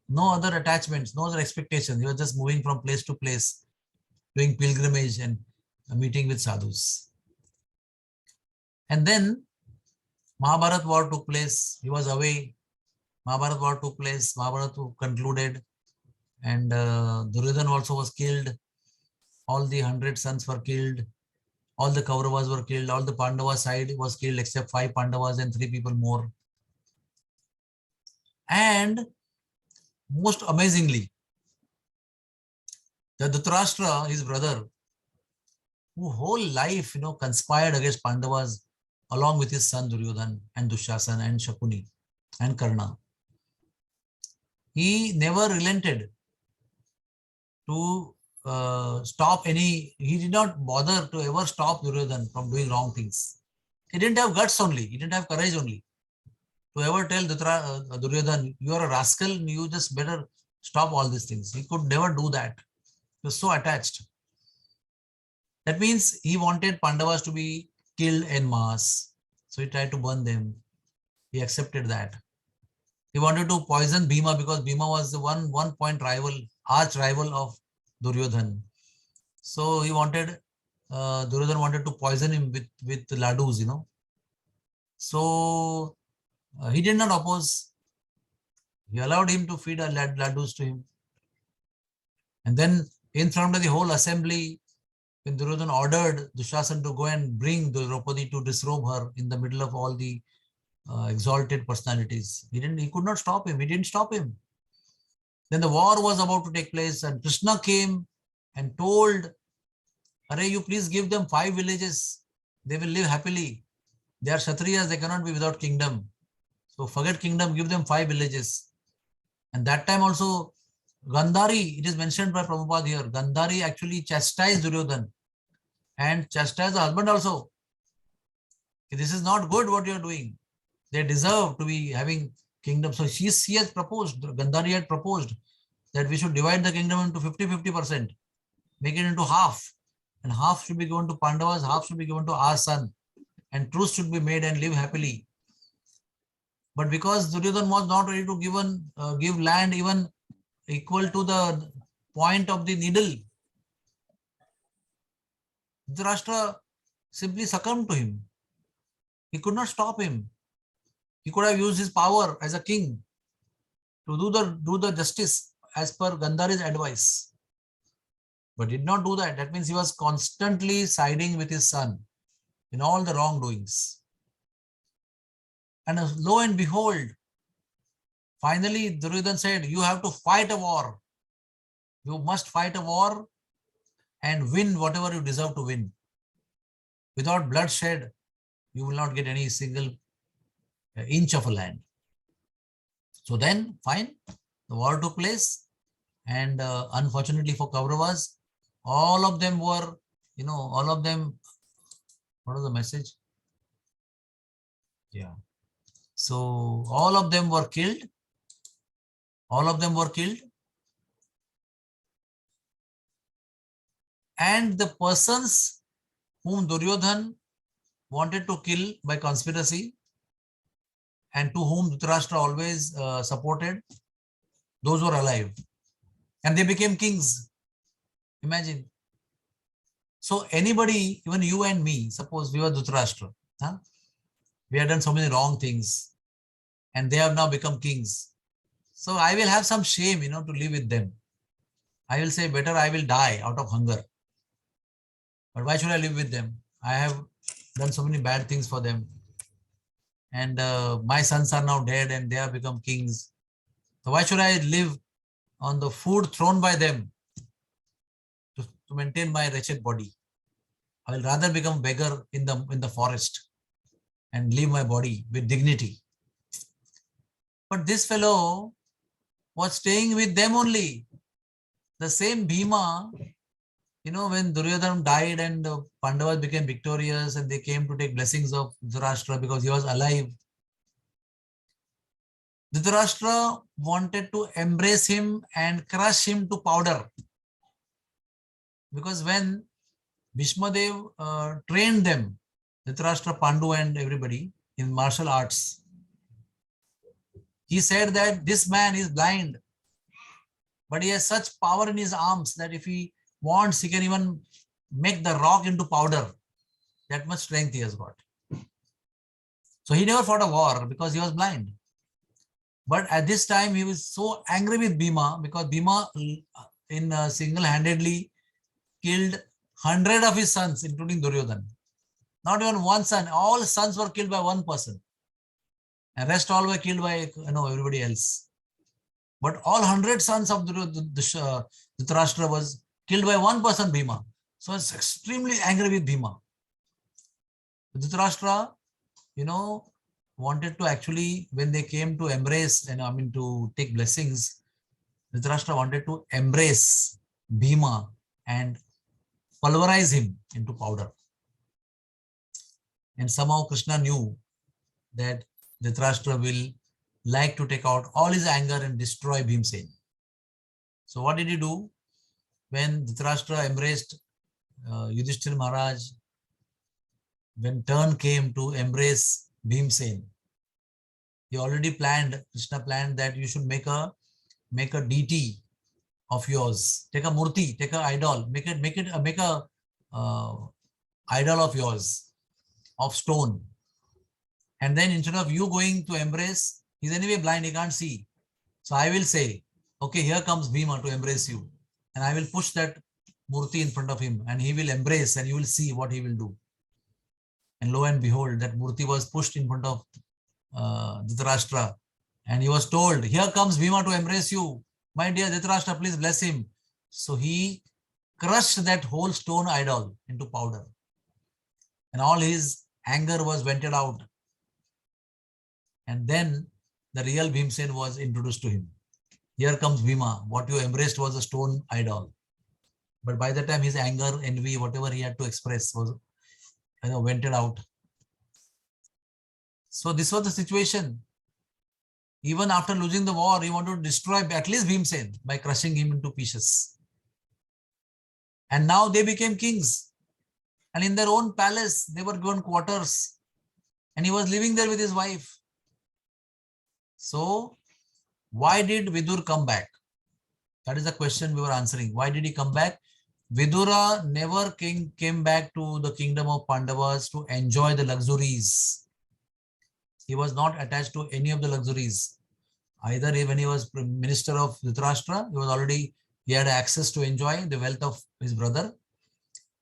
Speaker 2: No other attachments, no other expectations. He was just moving from place to place, doing pilgrimage and meeting with sadhus. And then Mahabharat war took place. He was away. Mahabharat war took place. Mahabharat concluded. And Duryodhana also was killed. All the 100 sons were killed. All the Kauravas were killed. All the Pandava side was killed except 5 Pandavas and 3 people more. And most amazingly, the Dhritarashtra, his brother, who whole life conspired against Pandavas along with his son Duryodhana and Dushasan and Shakuni and Karna. He never relented to stop he did not bother to ever stop Duryodhana from doing wrong things. He didn't have guts only, he didn't have courage only to ever tell Duryodhana, you are a rascal, you just better stop all these things. He could never do that. He was so attached. That means he wanted Pandavas to be killed en masse. So he tried to burn them. He accepted that. He wanted to poison Bhima because Bhima was the one point rival, arch rival of Duryodhan. So he wanted, Duryodhan wanted to poison him with ladus, So he did not oppose. He allowed him to feed ladus to him. And then in front of the whole assembly, when Duryodhan ordered Dushasan to go and bring Draupadi to disrobe her in the middle of all the exalted personalities, he could not stop him. He didn't stop him. Then the war was about to take place and Krishna came and told, "Arey, you please give them 5 villages. They will live happily. They are Kshatriyas, they cannot be without kingdom. So forget kingdom, give them 5 villages." And that time also, Gandhari, it is mentioned by Prabhupada here, Gandhari actually chastised Duryodhan and chastised the husband also. This is not good what you are doing. They deserve to be having kingdom. So she has proposed, Gandhari had proposed that we should divide the kingdom into 50-50%, make it into half. And half should be given to Pandavas, half should be given to our son. And truce should be made and live happily. But because Duryodhan was not ready to give land even equal to the point of the needle, Dhritarashtra simply succumbed to him. He could not stop him. He could have used his power as a king to do the justice as per Gandhari's advice, but did not do that. That means he was constantly siding with his son in all the wrongdoings. And lo and behold, finally Duryodhan said, "You have to fight a war. You must fight a war and win whatever you deserve to win. Without bloodshed, you will not get any single inch of a land." So then, fine, the war took place, and unfortunately for Kauravas, all of them were, all of them, what was the message? Yeah. So all of them were killed. All of them were killed. And the persons whom Duryodhan wanted to kill by conspiracy and to whom Dhritarashtra always supported, those were alive. And they became kings. Imagine. So anybody, even you and me, suppose we were Dhritarashtra, we have done so many wrong things and they have now become kings. So I will have some shame, to live with them. I will say, better I will die out of hunger. But why should I live with them? I have done so many bad things for them. And my sons are now dead and they have become kings. So why should I live on the food thrown by them to maintain my wretched body? I will rather become a beggar in the forest and leave my body with dignity. But this fellow was staying with them only. The same Bhima, when Duryodhan died and the Pandavas became victorious and they came to take blessings of Dhritarashtra because he was alive, Dhritarashtra wanted to embrace him and crush him to powder. Because when Bhishmadev trained them, Dhritarashtra, Pandu and everybody in martial arts, he said that this man is blind, but he has such power in his arms that if he wants, he can even make the rock into powder. That much strength he has got. So he never fought a war because he was blind. But at this time, he was so angry with Bhima because Bhima single-handedly killed 100 of his sons, including Duryodhan. Not even one son. All sons were killed by one person. And rest all were killed by everybody else. But all 100 sons of Dhritarashtra was killed by one person, Bhima. So it's extremely angry with Bhima. Dhritarashtra, wanted to actually, when they came to embrace, to take blessings, Dhritarashtra wanted to embrace Bhima and pulverize him into powder. And somehow Krishna knew that Dhritarashtra will like to take out all his anger and destroy Bhimsen. So what did he do? When Dhritarashtra embraced Yudhishthir Maharaj, when turn came to embrace Bhimsen, he already planned, Krishna planned that you should make a deity of yours. Take a murti, take a idol, make a uh, idol of yours, of stone. And then instead of you going to embrace, he's anyway blind, he can't see. So I will say, okay, here comes Bhima to embrace you. And I will push that murti in front of him and he will embrace and you will see what he will do. And lo and behold, that murti was pushed in front of Dhritarashtra. And he was told, here comes Bhima to embrace you. My dear Dhritarashtra, please bless him. So he crushed that whole stone idol into powder. And all his anger was vented out. And then the real Bhimsen was introduced to him. Here comes Bhima. What you embraced was a stone idol. But by the time his anger, envy, whatever he had to express was vented out. So this was the situation. Even after losing the war, he wanted to destroy at least Bhimsen by crushing him into pieces. And now they became kings. And in their own palace, they were given quarters. And he was living there with his wife. So why did Vidur come back? That is the question we were answering. Why did he come back? Vidura never came back to the kingdom of Pandavas to enjoy the luxuries. He was not attached to any of the luxuries. Either when he was minister of Dhritarashtra, he had access to enjoy the wealth of his brother.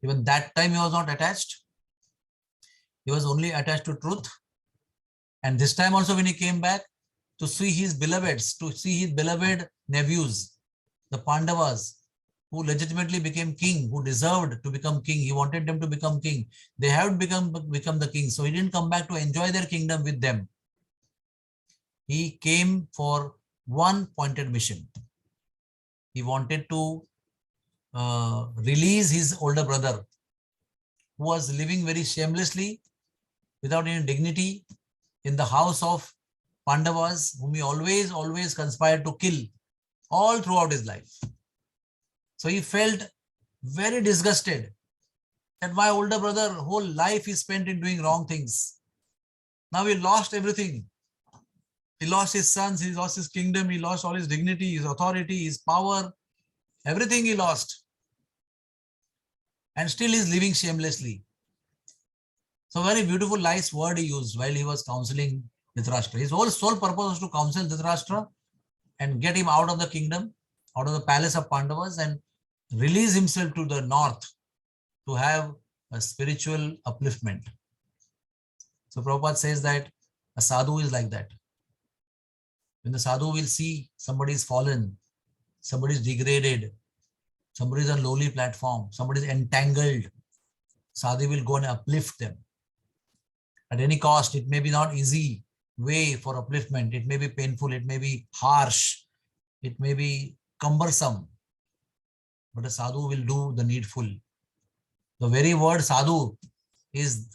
Speaker 2: Even that time he was not attached. He was only attached to truth. And this time also when he came back to see his beloveds, to see his beloved nephews, the Pandavas, who legitimately became king, who deserved to become king. He wanted them to become king. They haven't become the king. So he didn't come back to enjoy their kingdom with them. He came for one pointed mission. He wanted to release his older brother, who was living very shamelessly, without any dignity, in the house of Pandavas, whom he always conspired to kill all throughout his life. So he felt very disgusted that my older brother, whole life he spent in doing wrong things. Now he lost everything. He lost his sons, he lost his kingdom, he lost all his dignity, his authority, his power, everything he lost. And still he is living shamelessly. So very beautiful, nice word he used while he was counseling Dhritarashtra. His whole sole purpose was to counsel Dhritarashtra and get him out of the kingdom, out of the palace of Pandavas, and release himself to the north to have a spiritual upliftment. So Prabhupada says that a sadhu is like that. When the sadhu will see somebody is fallen, somebody is degraded, somebody is on lowly platform, somebody is entangled, sadhu will go and uplift them. At any cost, it may be not easy way for upliftment. It may be painful, it may be harsh, it may be cumbersome. But a sadhu will do the needful. The very word sadhu is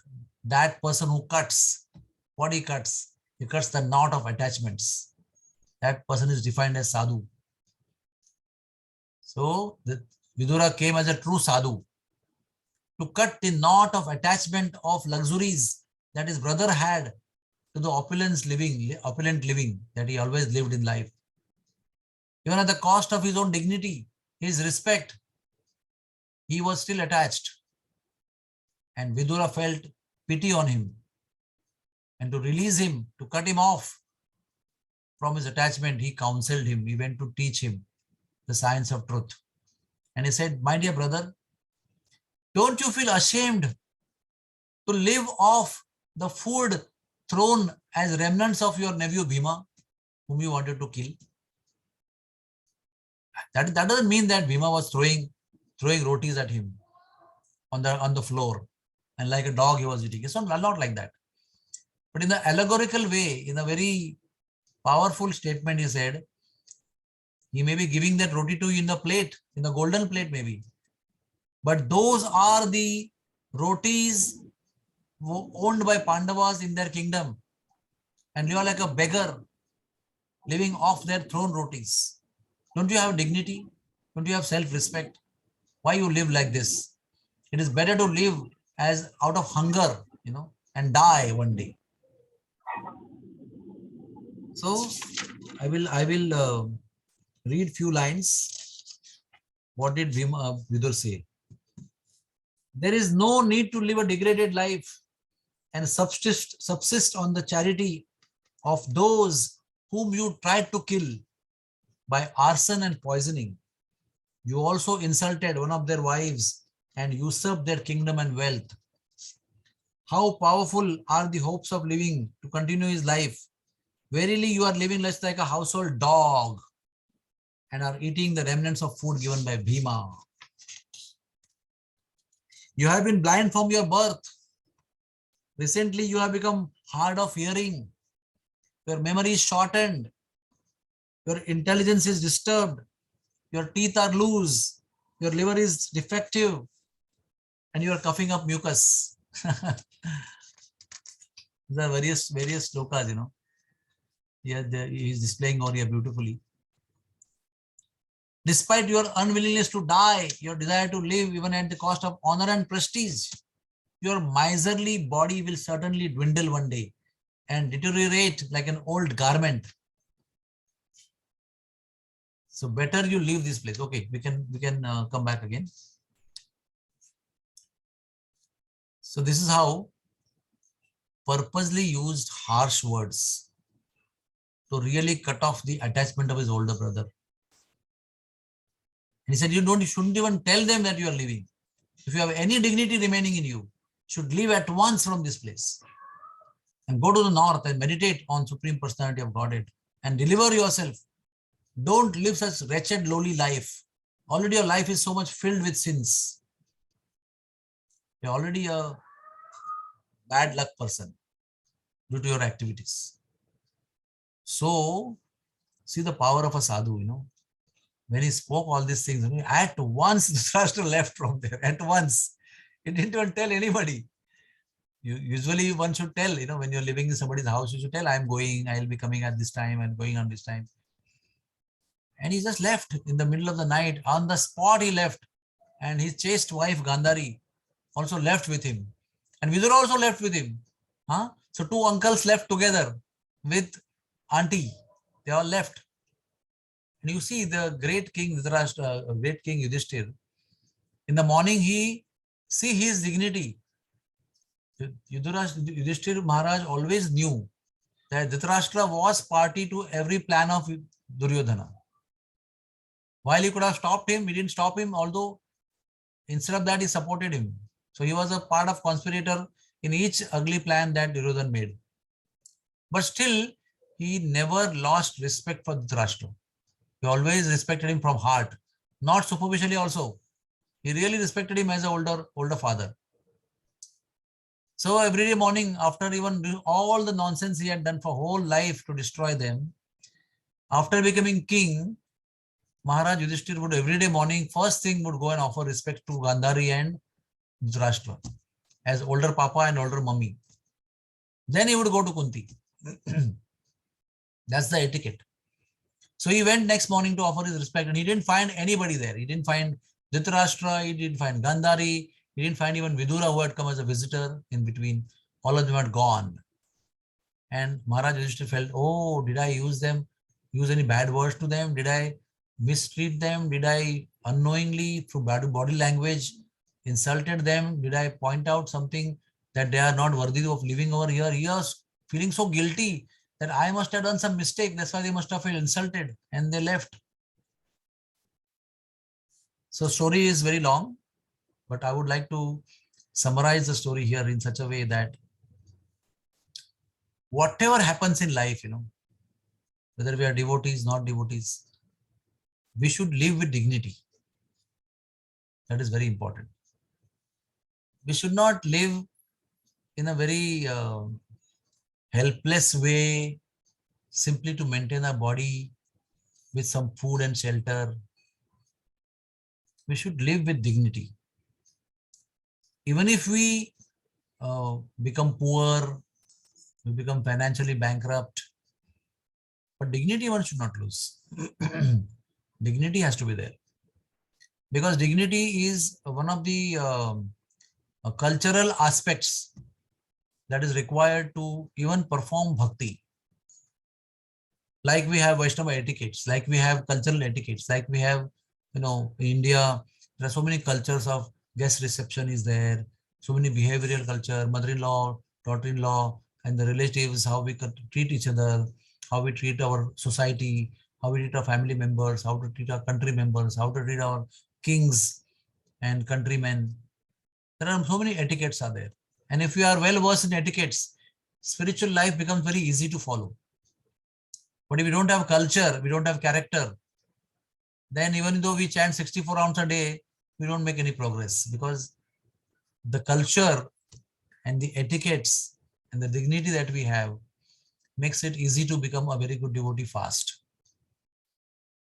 Speaker 2: that person who cuts. What he cuts? He cuts the knot of attachments. That person is defined as sadhu. So the Vidura came as a true sadhu to cut the knot of attachment of luxuries that his brother had to the opulent living that he always lived in life. Even at the cost of his own dignity, his respect, he was still attached. And Vidura felt pity on him. And to release him, to cut him off from his attachment, he counseled him. He went to teach him the science of truth. And he said, my dear brother, don't you feel ashamed to live off the food thrown as remnants of your nephew Bhima, whom you wanted to kill? That doesn't mean that Bhima was throwing rotis at him on the floor, and like a dog he was eating. It's not like that. But in the allegorical way, in a very powerful statement, he said, he may be giving that roti to you in the plate, in the golden plate maybe. But those are the rotis owned by Pandavas in their kingdom. And you are like a beggar living off their thrown rotis. Don't you have dignity? Don't you have self-respect? Why you live like this? It is better to live as out of hunger, and die one day. So I will read few lines. What did Vidur say? There is no need to live a degraded life and subsist on the charity of those whom you tried to kill by arson and poisoning. You also insulted one of their wives and usurped their kingdom and wealth. How powerful are the hopes of living to continue his life? Verily, you are living less like a household dog and are eating the remnants of food given by Bhima. You have been blind from your birth. Recently, you have become hard of hearing. Your memory is shortened. Your intelligence is disturbed. Your teeth are loose. Your liver is defective. And you are coughing up mucus. These are various slokas, Yeah, he is displaying over here beautifully. Despite your unwillingness to die, your desire to live even at the cost of honor and prestige, your miserly body will certainly dwindle one day and deteriorate like an old garment. So better you leave this place. Okay, we can come back again. So this is how purposely used harsh words to really cut off the attachment of his older brother. And he said, you shouldn't even tell them that you are leaving. If you have any dignity remaining in you, should leave at once from this place and go to the north and meditate on Supreme Personality of Godhead and deliver yourself. Don't live such wretched, lowly life. Already your life is so much filled with sins. You're already a bad luck person due to your activities. So, see the power of a sadhu, When he spoke all these things, at once Dhritarashtra left from there. At once. He didn't even tell anybody. Usually one should tell, when you're living in somebody's house, you should tell, I'm going, I'll be coming at this time, I'm going on this time. And he just left in the middle of the night. On the spot he left. And his chaste wife Gandhari also left with him. And Vidura also left with him. So two uncles left together with auntie. They all left. And you see the great king Dhritarashtra, great king Yudhishthir. In the morning he see his dignity. Yudhishthir Maharaj always knew that Dhritarashtra was party to every plan of Duryodhana. While he could have stopped him, he didn't stop him, although instead of that he supported him. So he was a part of conspirator in each ugly plan that Duryodhana made. But still, he never lost respect for Dhritarashtra. He always respected him from heart, not superficially also. He really respected him as an older father. So every day morning, after even all the nonsense he had done for whole life to destroy them, after becoming king, Maharaj Yudhishthir would every day morning, first thing would go and offer respect to Gandhari and Dhritarashtra as older papa and older mummy. Then he would go to Kunti. That's the etiquette. So he went next morning to offer his respect and he didn't find anybody there. He didn't find Dhritarashtra, he didn't find Gandhari, he didn't find even Vidura who had come as a visitor in between. All of them had gone. And Maharaj Yudhishthir felt, oh, did I use any bad words to them? Did I mistreat them? Did I unknowingly, through bad body language, insulted them? Did I point out something that they are not worthy of living over here? He was feeling so guilty that I must have done some mistake. That's why they must have felt insulted and they left. So story is very long, but I would like to summarize the story here in such a way that whatever happens in life, whether we are devotees, not devotees, we should live with dignity. That is very important. We should not live in a very helpless way, simply to maintain our body with some food and shelter. We should live with dignity. Even if we become poor, we become financially bankrupt, but dignity one should not lose. Dignity has to be there. Because dignity is one of the cultural aspects that is required to even perform bhakti. Like we have Vaishnava etiquettes, like we have cultural etiquettes, like we have, in India, there are so many cultures of guest reception is there, so many behavioral culture, mother-in-law, daughter-in-law, and the relatives, how we treat each other, how we treat our society, how we treat our family members, how to treat our country members, how to treat our kings and countrymen. There are so many etiquettes are there. And if you are well versed in etiquettes, spiritual life becomes very easy to follow. But if we don't have culture, we don't have character, then even though we chant 64 rounds a day, we don't make any progress, because the culture and the etiquettes and the dignity that we have makes it easy to become a very good devotee fast.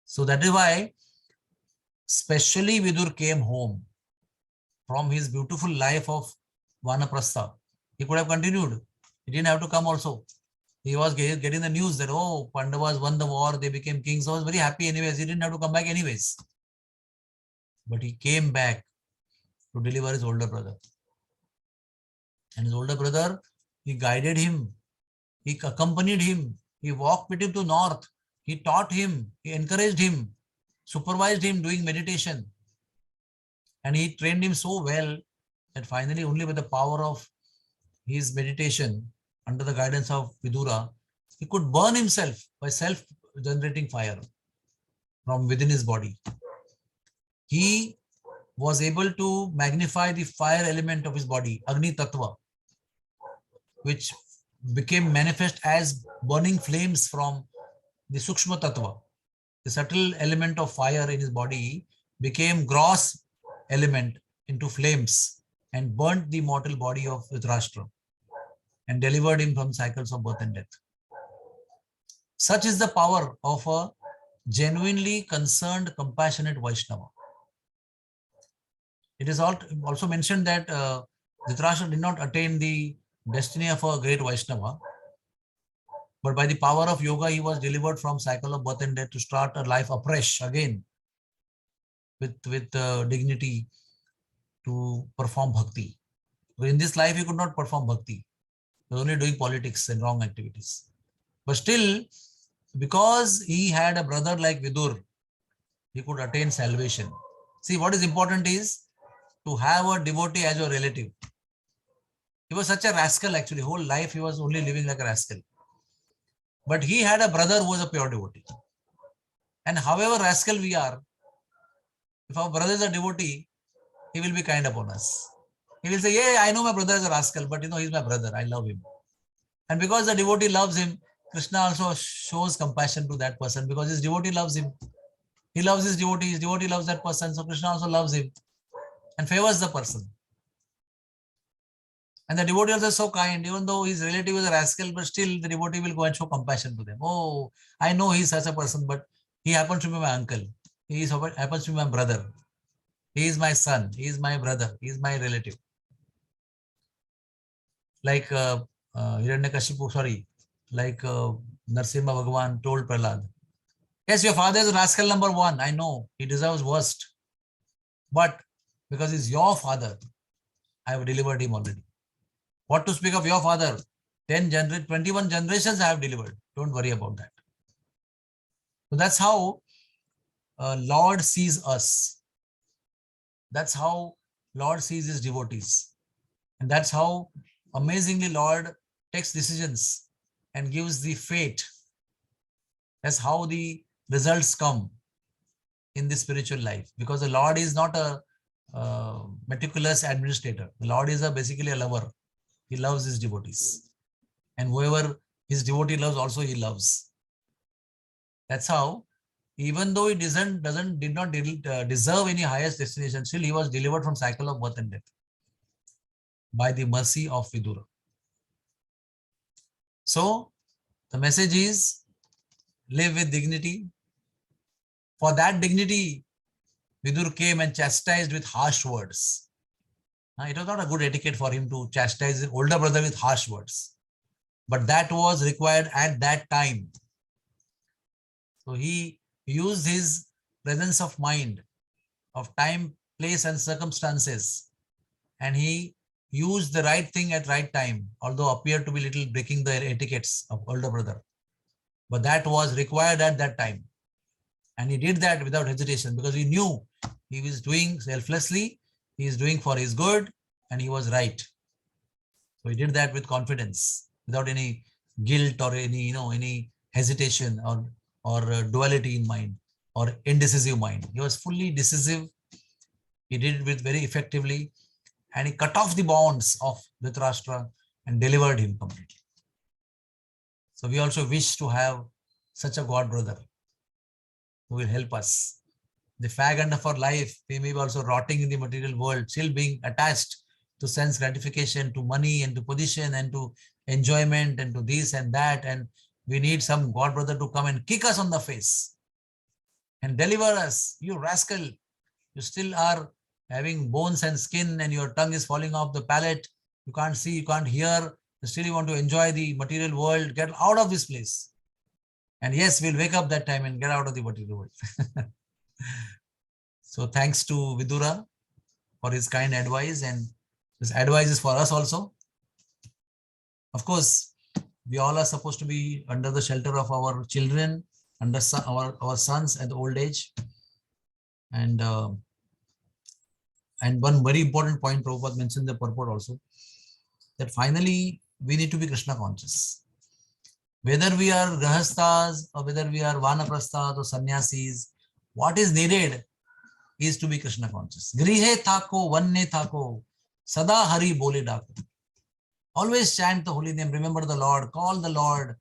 Speaker 2: So that is why, especially Vidur came home from his beautiful life of Vanaprastha. He could have continued. He didn't have to come also. He was getting the news that, oh, Pandavas won the war, they became kings. So he was very happy anyways. He didn't have to come back anyways. But he came back to deliver his older brother. And his older brother, he guided him. He accompanied him. He walked with him to north. He taught him. He encouraged him, supervised him doing meditation. And he trained him so well that finally, only with the power of his meditation, under the guidance of Vidura, he could burn himself by self-generating fire from within his body. He was able to magnify the fire element of his body, Agni Tattva, which became manifest as burning flames from the Sukshma Tattva. The subtle element of fire in his body became gross element into flames and burnt the mortal body of Dhritarashtra and delivered him from cycles of birth and death. Such is the power of a genuinely concerned, compassionate Vaishnava. It is also mentioned that Dhritarashtra did not attain the destiny of a great Vaishnava, but by the power of yoga, he was delivered from cycle of birth and death to start a life afresh again with dignity to perform bhakti. But in this life, he could not perform bhakti. He was only doing politics and wrong activities. But still, because he had a brother like Vidur, he could attain salvation. See, what is important is to have a devotee as your relative. He was such a rascal actually. Whole life he was only living like a rascal. But he had a brother who was a pure devotee. And however rascal we are, if our brother is a devotee, he will be kind upon us. He will say, yeah, I know my brother is a rascal, but he's my brother. I love him. And because the devotee loves him, Krishna also shows compassion to that person because his devotee loves him. He loves his devotee loves that person. So Krishna also loves him and favors the person. And the devotee also is so kind, even though his relative is a rascal, but still the devotee will go and show compassion to them. Oh, I know he's such a person, but he happens to be my uncle. He happens to be my brother. He is my son. He is my brother. He is my relative. Like Hiranyakashipu, like Narsimha Bhagavan told Prahlad, yes, your father is rascal number one. I know he deserves worst. But because he's your father, I have delivered him already. What to speak of your father? 21 generations I have delivered. Don't worry about that. So that's how Lord sees us. That's how Lord sees his devotees. And that's how amazingly Lord takes decisions and gives the fate. That's how the results come in the spiritual life. Because the Lord is not a meticulous administrator. The Lord is basically a lover. He loves his devotees. And whoever his devotee loves, also he loves. That's how, even though he did not deserve any highest destination, still he was delivered from cycle of birth and death by the mercy of Vidura. So the message is, live with dignity. For that dignity, Vidur came and chastised with harsh words. It was not a good etiquette for him to chastise his older brother with harsh words. But that was required at that time. So he used his presence of mind, of time, place, and circumstances, and he used the right thing at right time, although appeared to be little breaking the etiquettes of older brother. But that was required at that time. And he did that without hesitation because he knew he was doing selflessly, he is doing for his good, and he was right. So he did that with confidence, without any guilt or any, any hesitation or duality in mind or indecisive mind. He was fully decisive. He did it with very effectively, and he cut off the bonds of Dhritarashtra and delivered him completely. So we also wish to have such a god brother who will help us. The fag end of our life, we may be also rotting in the material world, still being attached to sense gratification, to money and to position and to enjoyment and to this and that. And we need some god brother to come and kick us on the face and deliver us. You rascal, you still are having bones and skin and your tongue is falling off the palate. You can't see, you can't hear. Still you want to enjoy the material world. Get out of this place. And yes, we'll wake up that time and get out of the material world. So thanks to Vidura for his kind advice, and this advice is for us also. Of course, we all are supposed to be under the shelter of our children, under our sons at the old age. And one very important point Prabhupada mentioned in the purport also, that finally we need to be Krishna conscious. Whether we are grahasthas or whether we are vanaprasthas or sannyasis, what is needed is to be Krishna conscious. Grihe thako, vanne thako, sada hari bole dako. Always chant the holy name, remember the Lord, call the Lord.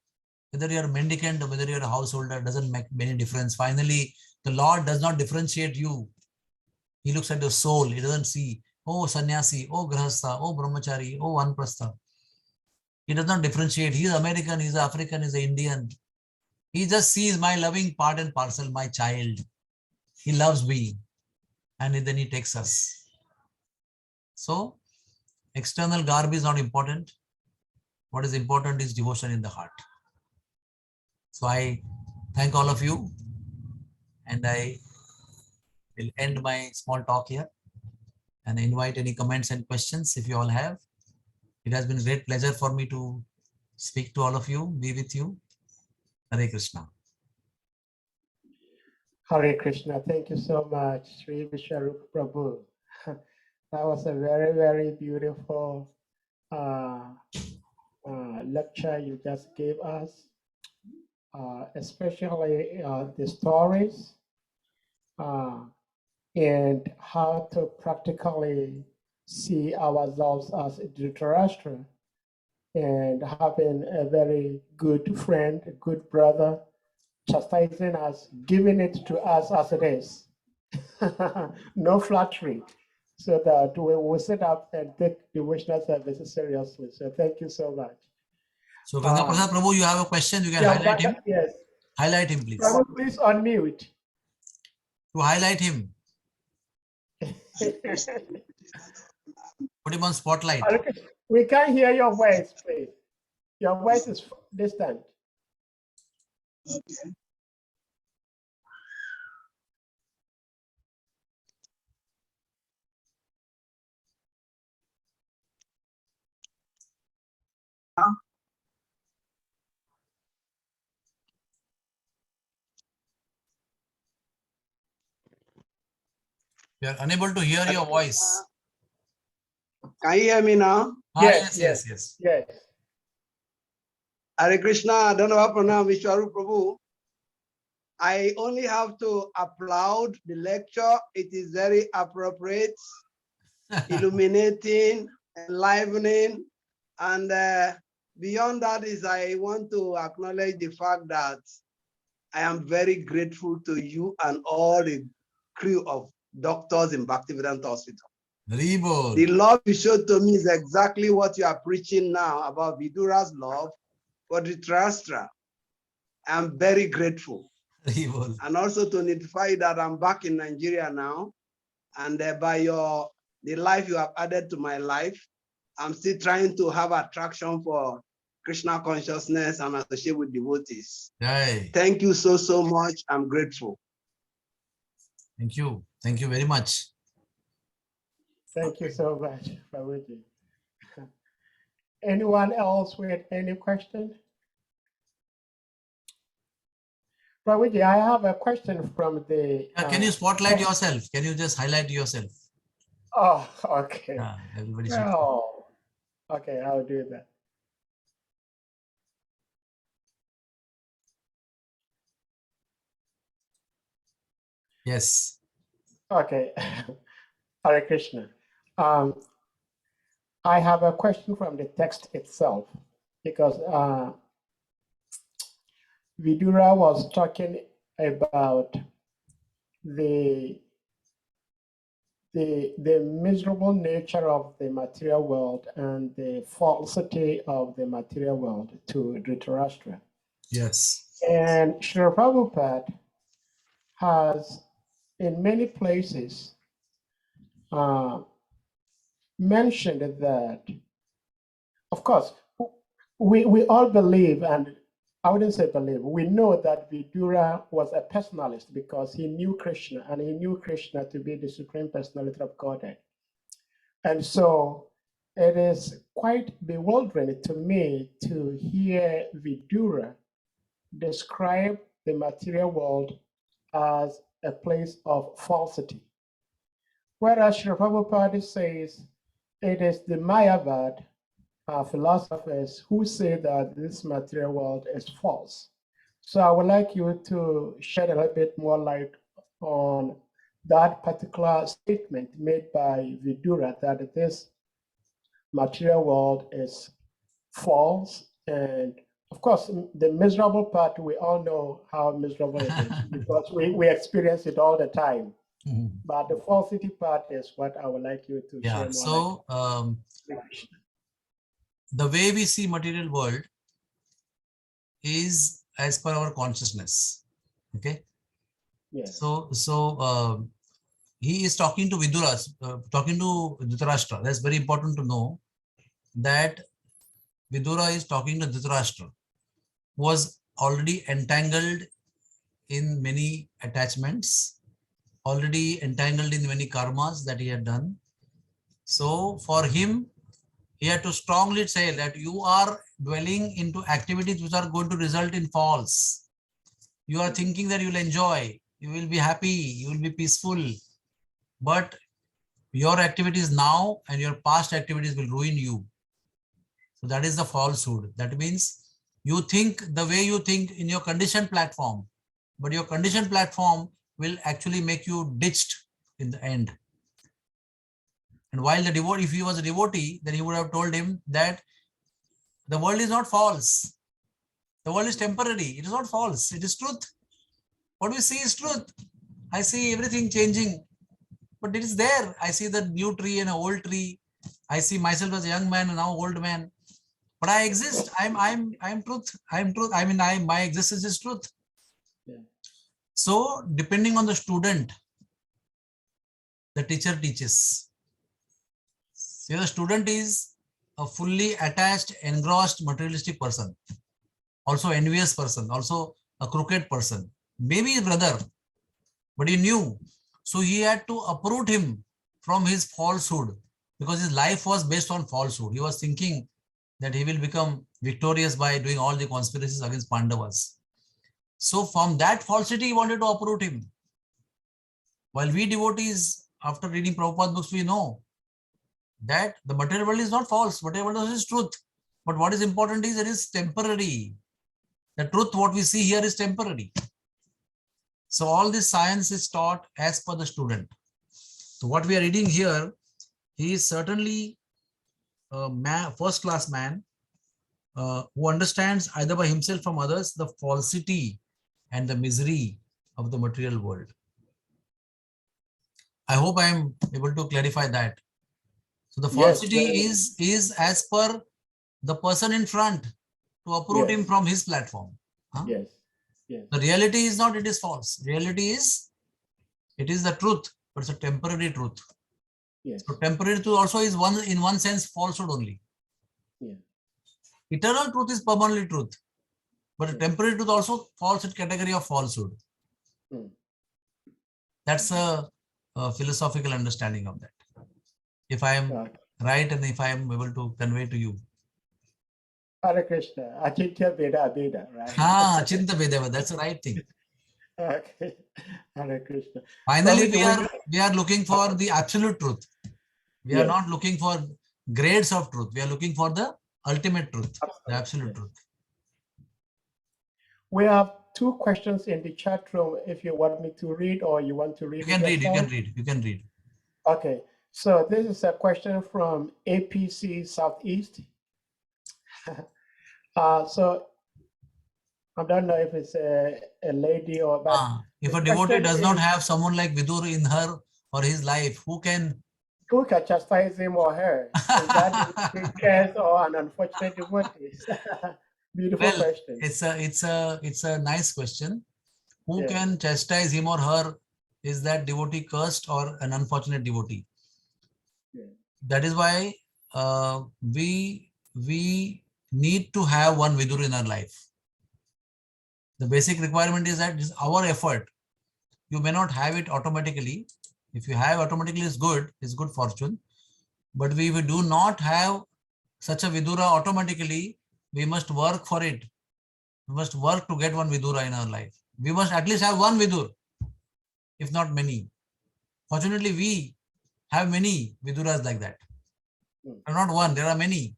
Speaker 2: Whether you are a mendicant or whether you are a householder, doesn't make any difference. Finally, the Lord does not differentiate you. He looks at your soul. He doesn't see, oh sannyasi, oh grahastha, oh brahmachari, oh vanaprastha. He does not differentiate. He is American, he is African, he is Indian. He just sees my loving part and parcel, my child. He loves me. And then he takes us. So, external garb is not important. What is important is devotion in the heart. So I thank all of you, and I will end my small talk here and invite any comments and questions if you all have. It has been a great pleasure for me to speak to all of you, be with you. Hare Krishna.
Speaker 1: Hare Krishna. Thank you so much, Sri Vishwarup Prabhu. That was a very, very beautiful lecture you just gave us, especially the stories and how to practically see ourselves as Dhritarashtra and having a very good friend, a good brother, chastising us, giving it to us as it is. No flattery, so that we will sit up and take devotional services seriously. So thank you so much.
Speaker 2: So Gangaprasad Prabhu, you have a question, you can highlight him.
Speaker 1: Yes.
Speaker 2: Highlight him, please.
Speaker 1: Prabhu, please unmute.
Speaker 2: To highlight him. Put him on spotlight.
Speaker 1: We can't hear your voice, please. Your voice is distant.
Speaker 3: Okay.
Speaker 2: We are unable to hear your voice.
Speaker 3: Can you hear me now?
Speaker 1: Yes.
Speaker 3: Hare Krishna, I don't know how to pronounce Vishwarup Prabhu. I only have to applaud the lecture. It is very appropriate, illuminating, enlivening, and beyond that is I want to acknowledge the fact that I am very grateful to you and all the crew of doctors in Bhaktivedanta Hospital.
Speaker 2: Haribol.
Speaker 3: The love you showed to me is exactly what you are preaching now about Vidura's love for Dhritarashtra. I'm very grateful.
Speaker 2: Haribol.
Speaker 3: And also to notify that I'm back in Nigeria now, and by the life you have added to my life, I'm still trying to have attraction for Krishna consciousness and associate with devotees.
Speaker 2: Right.
Speaker 3: Thank you so much. I'm grateful.
Speaker 2: Thank you. Thank you very much.
Speaker 1: Thank you so much, Prabhuji. Anyone else with any question? Prabhuji, I have a question from the.
Speaker 2: Can you spotlight yourself? Can you just highlight yourself?
Speaker 1: Oh, okay.
Speaker 2: Everybody should.
Speaker 1: Oh, okay, I'll do that.
Speaker 2: Yes.
Speaker 1: Okay. Hare Krishna. I have a question from the text itself because Vidura was talking about the miserable nature of the material world and the falsity of the material world to Dhritarashtra.
Speaker 2: Yes.
Speaker 1: And Srila Prabhupada has, in many places, mentioned that, of course, we all believe, and I wouldn't say believe, we know that Vidura was a personalist because he knew Krishna, and he knew Krishna to be the Supreme Personality of Godhead. And so it is quite bewildering to me to hear Vidura describe the material world as a place of falsity. Whereas Srila Prabhupada says it is the Mayavad philosophers who say that this material world is false. So I would like you to shed a little bit more light on that particular statement made by Vidura that this material world is false. And of course, the miserable part, we all know how miserable it is because we experience it all the time.
Speaker 2: Mm-hmm.
Speaker 1: But the falsity part is what I would like you to share more.
Speaker 2: So the way we see material world is as per our consciousness. Okay.
Speaker 1: Yes.
Speaker 2: So he is talking to Vidura, talking to Dhritarashtra. That's very important to know that Vidura is talking to Dhritarashtra, who was already entangled in many attachments, already entangled in many karmas that he had done. So for him, he had to strongly say that you are dwelling into activities which are going to result in false. You are thinking that you will enjoy, you will be happy, you will be peaceful, but your activities now and your past activities will ruin you. So that is the falsehood. That means you think the way you think in your conditioned platform, but your conditioned platform will actually make you ditched in the end. And while the devotee, if he was a devotee, then he would have told him that the world is not false. The world is temporary. It is not false. It is truth. What we see is truth. I see everything changing, but it is there. I see the new tree and an old tree. I see myself as a young man and now old man. But I exist. I'm truth. I'm truth. I mean, my existence is truth.
Speaker 1: Yeah.
Speaker 2: So depending on the student, the teacher teaches. So the student is a fully attached, engrossed, materialistic person, also envious person, also a crooked person, maybe his brother, but he knew. So he had to uproot him from his falsehood because his life was based on falsehood. He was thinking that he will become victorious by doing all the conspiracies against Pandavas. So from that falsity, he wanted to uproot him. While we devotees, after reading Prabhupada books, we know that the material world is not false. Material world is truth. But what is important is it is temporary. The truth, what we see here is temporary. So all this science is taught as per the student. So what we are reading here, he is certainly a first-class man who understands either by himself or from others the falsity and the misery of the material world. I hope I am able to clarify that. So the falsity is as per the person in front to uproot him from his platform. Huh?
Speaker 1: Yes. Yes.
Speaker 2: The reality is not it is false. Reality is it is the truth, but it's a temporary truth.
Speaker 1: Yes.
Speaker 2: So temporary truth also is in one sense falsehood only.
Speaker 1: Yeah.
Speaker 2: Eternal truth is permanently truth, but a temporary truth also falls in category of falsehood. That's a philosophical understanding of that. If I am right and if I am able to convey to you.
Speaker 1: Hare Krishna. Achintya Veda Veda, right?
Speaker 2: Chinta Vedava, that's the right thing.
Speaker 1: Okay. Hare Krishna.
Speaker 2: Finally,
Speaker 1: Prabhuji,
Speaker 2: we are looking for the absolute truth. We are
Speaker 1: Yes.
Speaker 2: not looking for grades of truth. We are looking for the ultimate truth, the
Speaker 1: Absolutely,
Speaker 2: absolute
Speaker 1: yes.
Speaker 2: truth.
Speaker 1: We have two questions in the chat room if you want me to read or you want to
Speaker 2: You
Speaker 1: read
Speaker 2: can
Speaker 1: it
Speaker 2: read, you
Speaker 1: yourself.
Speaker 2: can read, you can read.
Speaker 1: Okay. So this is a question from APC Southeast. So I don't know if it's a lady or, but
Speaker 2: If
Speaker 1: the
Speaker 2: a devotee
Speaker 1: question
Speaker 2: does not
Speaker 1: is,
Speaker 2: have someone like Vidur in her or his life, who can?
Speaker 1: who can chastise him or her? Is that a case or an unfortunate devotee? Beautiful
Speaker 2: Well,
Speaker 1: question.
Speaker 2: it's a nice question. Who
Speaker 1: Yeah.
Speaker 2: can chastise him or her? Is that devotee cursed or an unfortunate devotee?
Speaker 1: Yeah.
Speaker 2: That is why we need to have one Vidur in our life. The basic requirement is that it's our effort. You may not have it automatically. If you have automatically, it's good fortune. But if we do not have such a Vidura automatically, we must work for it. We must work to get one Vidura in our life. We must at least have one Vidur, if not many. Fortunately, we have many Viduras like that. Not one, there are many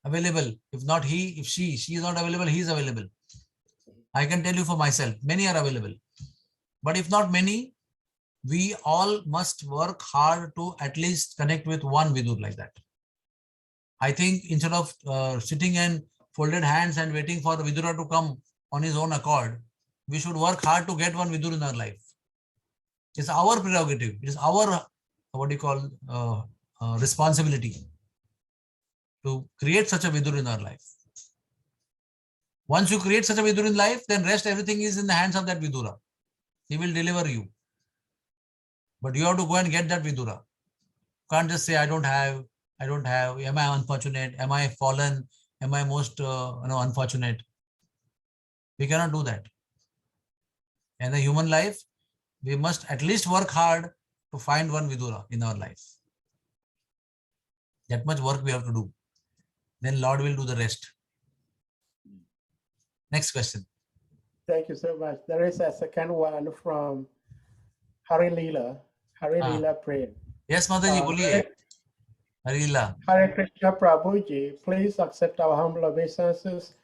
Speaker 2: available. If not he, if she is not available, he is available. I can tell you for myself, many are available. But if not many, we all must work hard to at least connect with one Vidur like that. I think instead of sitting and folded hands and waiting for the Vidura to come on his own accord, we should work hard to get one Vidur in our life. It's our prerogative. It is our, what do you call, responsibility to create such a Vidur in our life. Once you create such a Vidur in life, then rest everything is in the hands of that Vidura. He will deliver you. But you have to go and get that Vidura. Can't just say, I don't have, am I unfortunate, am I fallen, am I most unfortunate. We cannot do that. In the human life, we must at least work hard to find one Vidura in our life. That much work we have to do. Then Lord will do the rest. Next question.
Speaker 1: Thank you so much. There is a second one from Hari Leela. Hari Leela Prem.
Speaker 2: Yes, Mataji, boliye. Hari Leela.
Speaker 1: Hare Krishna Prabhuji, please accept our humble obeisances.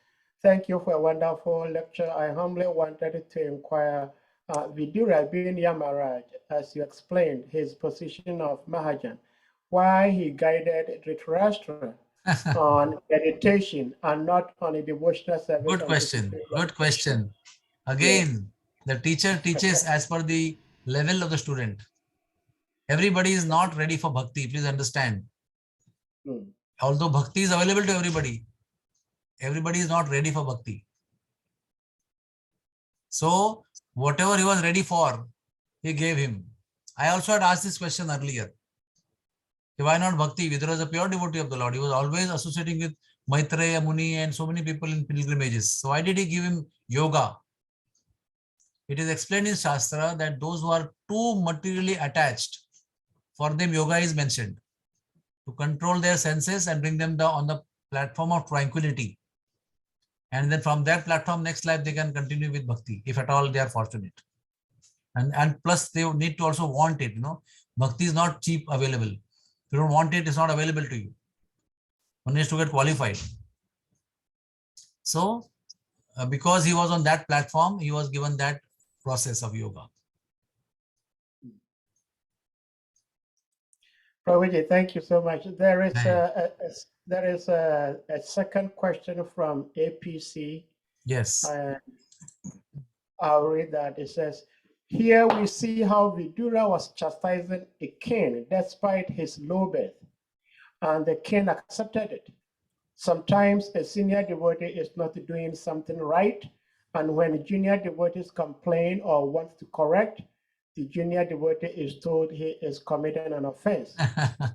Speaker 1: Thank you for a wonderful lecture. I humbly wanted to inquire, Vidura bin Yamaraj, as you explained, his position of Mahajan, why he guided Dhritarashtra on meditation and not on a devotional service.
Speaker 2: Good question. Good question. Again, the teacher teaches as per the level of the student. Everybody is not ready for bhakti. Please understand. Although bhakti is available to everybody, everybody is not ready for bhakti. So whatever he was ready for, he gave him. I also had asked this question earlier. Why not bhakti? Vidura is a pure devotee of the Lord. He was always associating with Maitreya Muni and so many people in pilgrimages. So why did he give him yoga? It is explained in Shastra that those who are too materially attached, for them yoga is mentioned. To control their senses and bring them on the platform of tranquility. And then from that platform, next life, they can continue with bhakti, if at all they are fortunate. And plus, they need to also want it. Bhakti is not cheap available. If you don't want it, it's not available to you. One needs to get qualified. So, because he was on that platform, he was given that process of yoga.
Speaker 1: Prabhuji, thank you so much. There is a second question from APC.
Speaker 2: Yes.
Speaker 1: I'll read that. It says, here we see how Vidura was chastising a king despite his low birth, and the king accepted it. Sometimes a senior devotee is not doing something right, and when junior devotees complain or want to correct, the junior devotee is told he is committing an offense.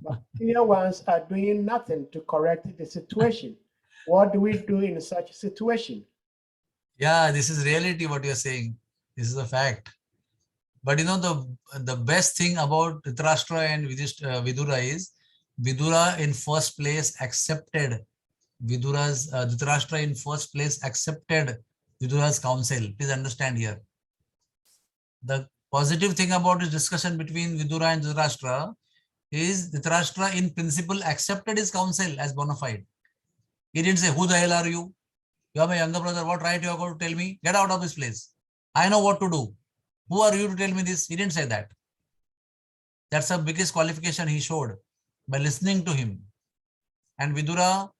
Speaker 1: But senior ones are doing nothing to correct the situation. What do we do in such a situation?
Speaker 2: Yeah, this is reality what you're saying. This is a fact. But the best thing about Dhritarashtra and Vidura is, Vidura in first place accepted Dhritarashtra in first place accepted Vidura's counsel. Please understand here. The positive thing about this discussion between Vidura and Dhritarashtra is Dhritarashtra in principle accepted his counsel as bona fide. He didn't say, who the hell are you? You are my younger brother. What right you are going to tell me? Get out of this place. I know what to do. Who are you to tell me this? He didn't say that. That's the biggest qualification he showed by listening to him. And Vidura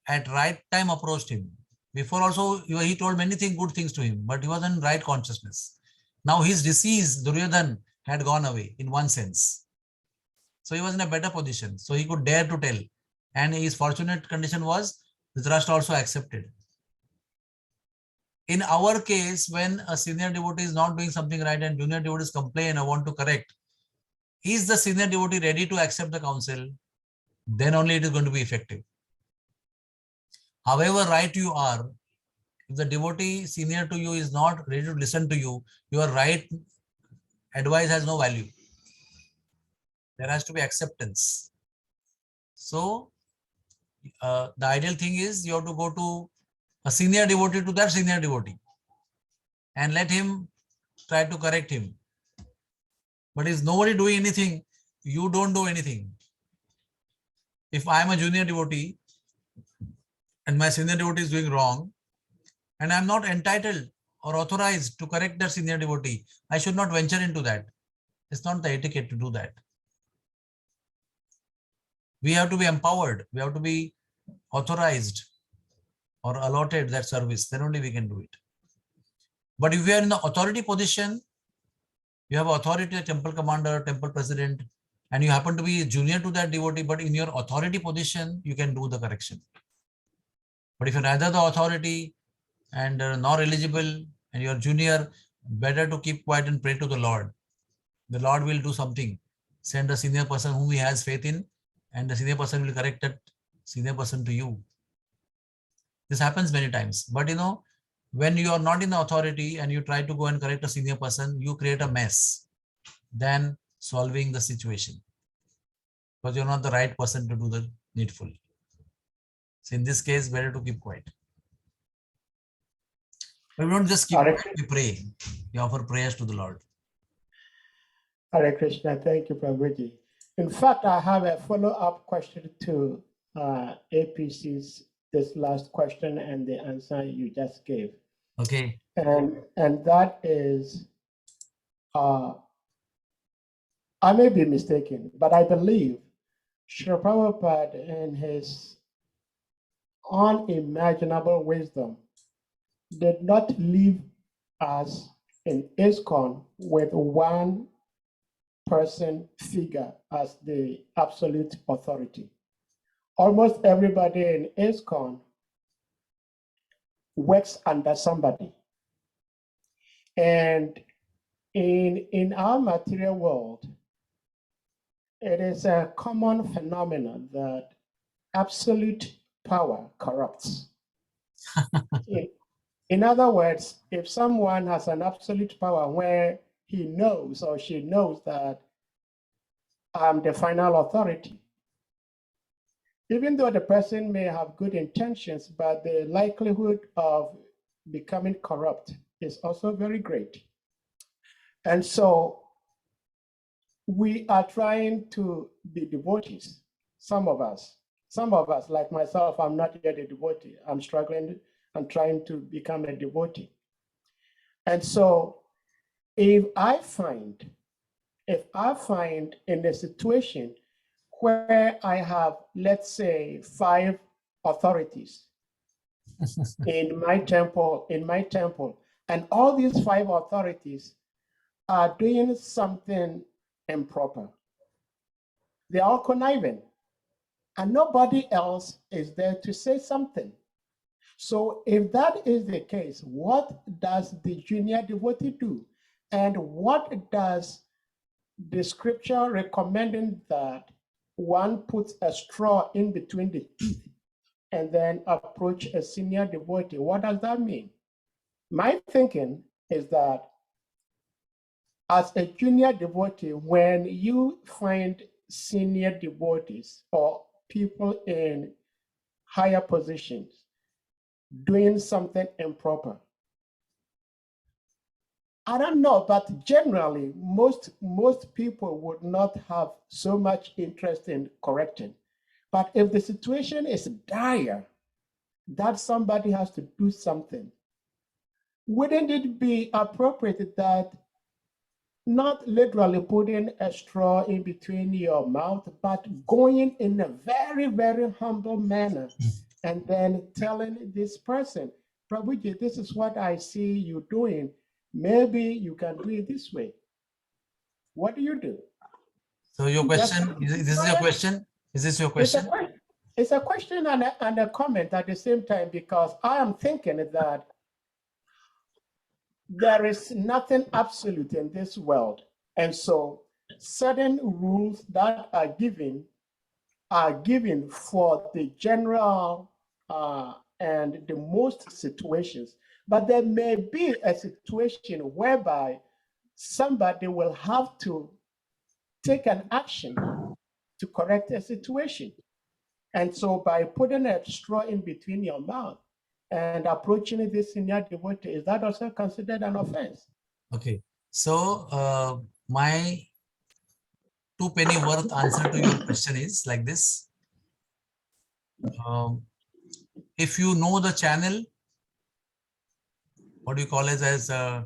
Speaker 2: at right time approached him. Before also, he told many good things to him, but he was in right consciousness. Now his disease, Duryodhan, had gone away in one sense. So he was in a better position. So he could dare to tell. And his fortunate condition was Dhritarashtra also accepted. In our case, when a senior devotee is not doing something right and junior devotees complain or want to correct, is the senior devotee ready to accept the counsel? Then only it is going to be effective. However right you are, if the devotee senior to you is not ready to listen to you, your right advice has no value. There has to be acceptance. So the ideal thing is you have to go to a senior devotee to that senior devotee and let him try to correct him. But if nobody doing anything, you don't do anything. If I am a junior devotee and my senior devotee is doing wrong, and I am not entitled or authorized to correct that senior devotee, I should not venture into that. It's not the etiquette to do that. We have to be empowered. We have to be authorized or allotted that service. Then only we can do it. But if we are in the authority position, you have authority as temple commander, temple president, and you happen to be junior to that devotee, but in your authority position, you can do the correction. But if you're neither the authority and nor eligible and you're junior, better to keep quiet and pray to the Lord. The Lord will do something. Send a senior person whom he has faith in, and the senior person will correct that senior person to you. This happens many times. But when you are not in the authority and you try to go and correct a senior person, you create a mess than solving the situation. Because you're not the right person to do the needful. So in this case, better to keep quiet. But we don't just keep quiet, we pray. We offer prayers to the Lord.
Speaker 1: Hare Krishna, thank you, Prabhuji. In fact, I have a follow-up question to APC's this last question and the answer you just gave.
Speaker 2: Okay.
Speaker 1: And that is, I may be mistaken, but I believe Srila Prabhupada in his unimaginable wisdom did not leave us in Iskcon with one person figure as the absolute authority. Almost everybody in Iskcon works under somebody. And in our material world, it is a common phenomenon that absolute power corrupts. In other words, if someone has an absolute power where he knows or she knows that I'm the final authority, even though the person may have good intentions, but the likelihood of becoming corrupt is also very great. And so we are trying to be devotees, some of us, like myself, I'm not yet a devotee. I'm struggling and trying to become a devotee. And so if I find in a situation where I have, let's say, 5 authorities in my temple, and all these 5 authorities are doing something improper, they are all conniving, and nobody else is there to say something. So if that is the case, what does the junior devotee do? And what does the scripture recommending that one puts a straw in between the teeth and then approach a senior devotee? What does that mean? My thinking is that as a junior devotee, when you find senior devotees or people in higher positions doing something improper. I don't know, but generally, most people would not have so much interest in correcting. But if the situation is dire, that somebody has to do something, wouldn't it be appropriate that not literally putting a straw in between your mouth, but going in a very, very humble manner and then telling this person, Prabhuji, this is what I see you doing. Maybe you can do it this way. What do you do?
Speaker 2: So your question, this is your question? Is this your question?
Speaker 1: It's a question and a comment at the same time, because I am thinking that there is nothing absolute in this world. And so certain rules that are given for the general and the most situations. But there may be a situation whereby somebody will have to take an action to correct a situation. And so by putting a straw in between your mouth and approaching this senior devotee, is that also considered an offense?
Speaker 2: Okay. So my 2 penny worth answer to your question is like this. If you know the channel, what do you call it as a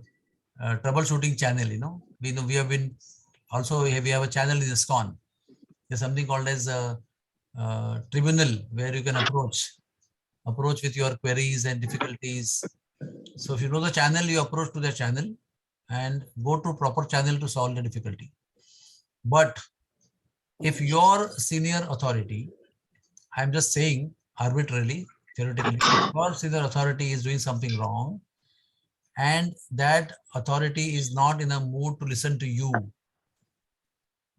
Speaker 2: troubleshooting channel, we have been also, we have a channel in Iskcon. There's something called as a tribunal where you can approach with your queries and difficulties. So if you know the channel, you approach to the channel and go to proper channel to solve the difficulty. But if your senior authority, I'm just saying arbitrarily, theoretically, your senior authority is doing something wrong and that authority is not in a mood to listen to you,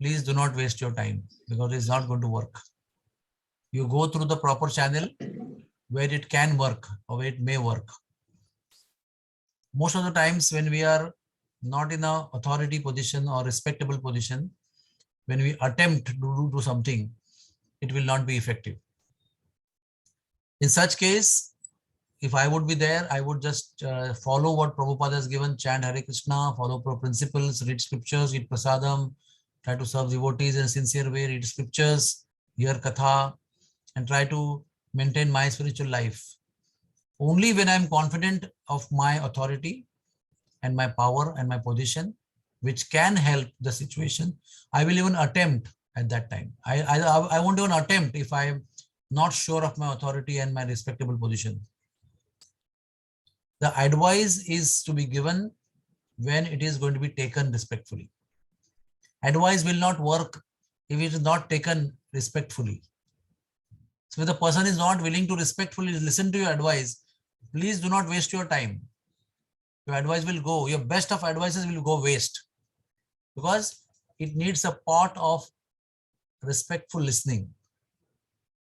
Speaker 2: please do not waste your time, because it's not going to work. You go through the proper channel where it can work or where it may work. Most of the times when we are not in an authority position or respectable position, when we attempt to do something, it will not be effective. In such case, if I would be there, I would just follow what Prabhupada has given, chant Hare Krishna, follow principles, read scriptures, eat prasadam, try to serve devotees in a sincere way, read scriptures, hear katha, and try to maintain my spiritual life. Only when I'm confident of my authority and my power and my position, which can help the situation, I will even attempt at that time. I won't even attempt if I'm not sure of my authority and my respectable position. The advice is to be given when it is going to be taken respectfully. Advice will not work if it is not taken respectfully. So if the person is not willing to respectfully listen to your advice, please do not waste your time. Your advice will go, your best of advices will go waste, because it needs a pot of respectful listening.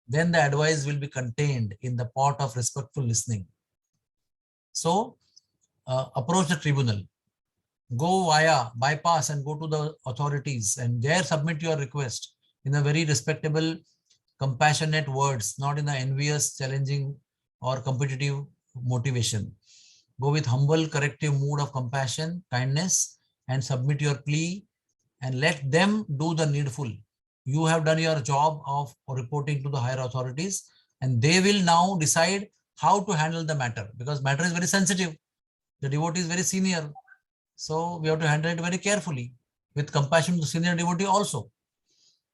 Speaker 2: Then the advice will be contained in the pot of respectful listening. So approach the tribunal, go bypass and go to the authorities and there submit your request in a very respectable, compassionate words, not in an envious, challenging or competitive motivation. Go with humble, corrective mood of compassion, kindness, and submit your plea and let them do the needful. You have done your job of reporting to the higher authorities and they will now decide how to handle the matter, because matter is very sensitive. The devotee is very senior. So we have to handle it very carefully with compassion to the senior devotee also.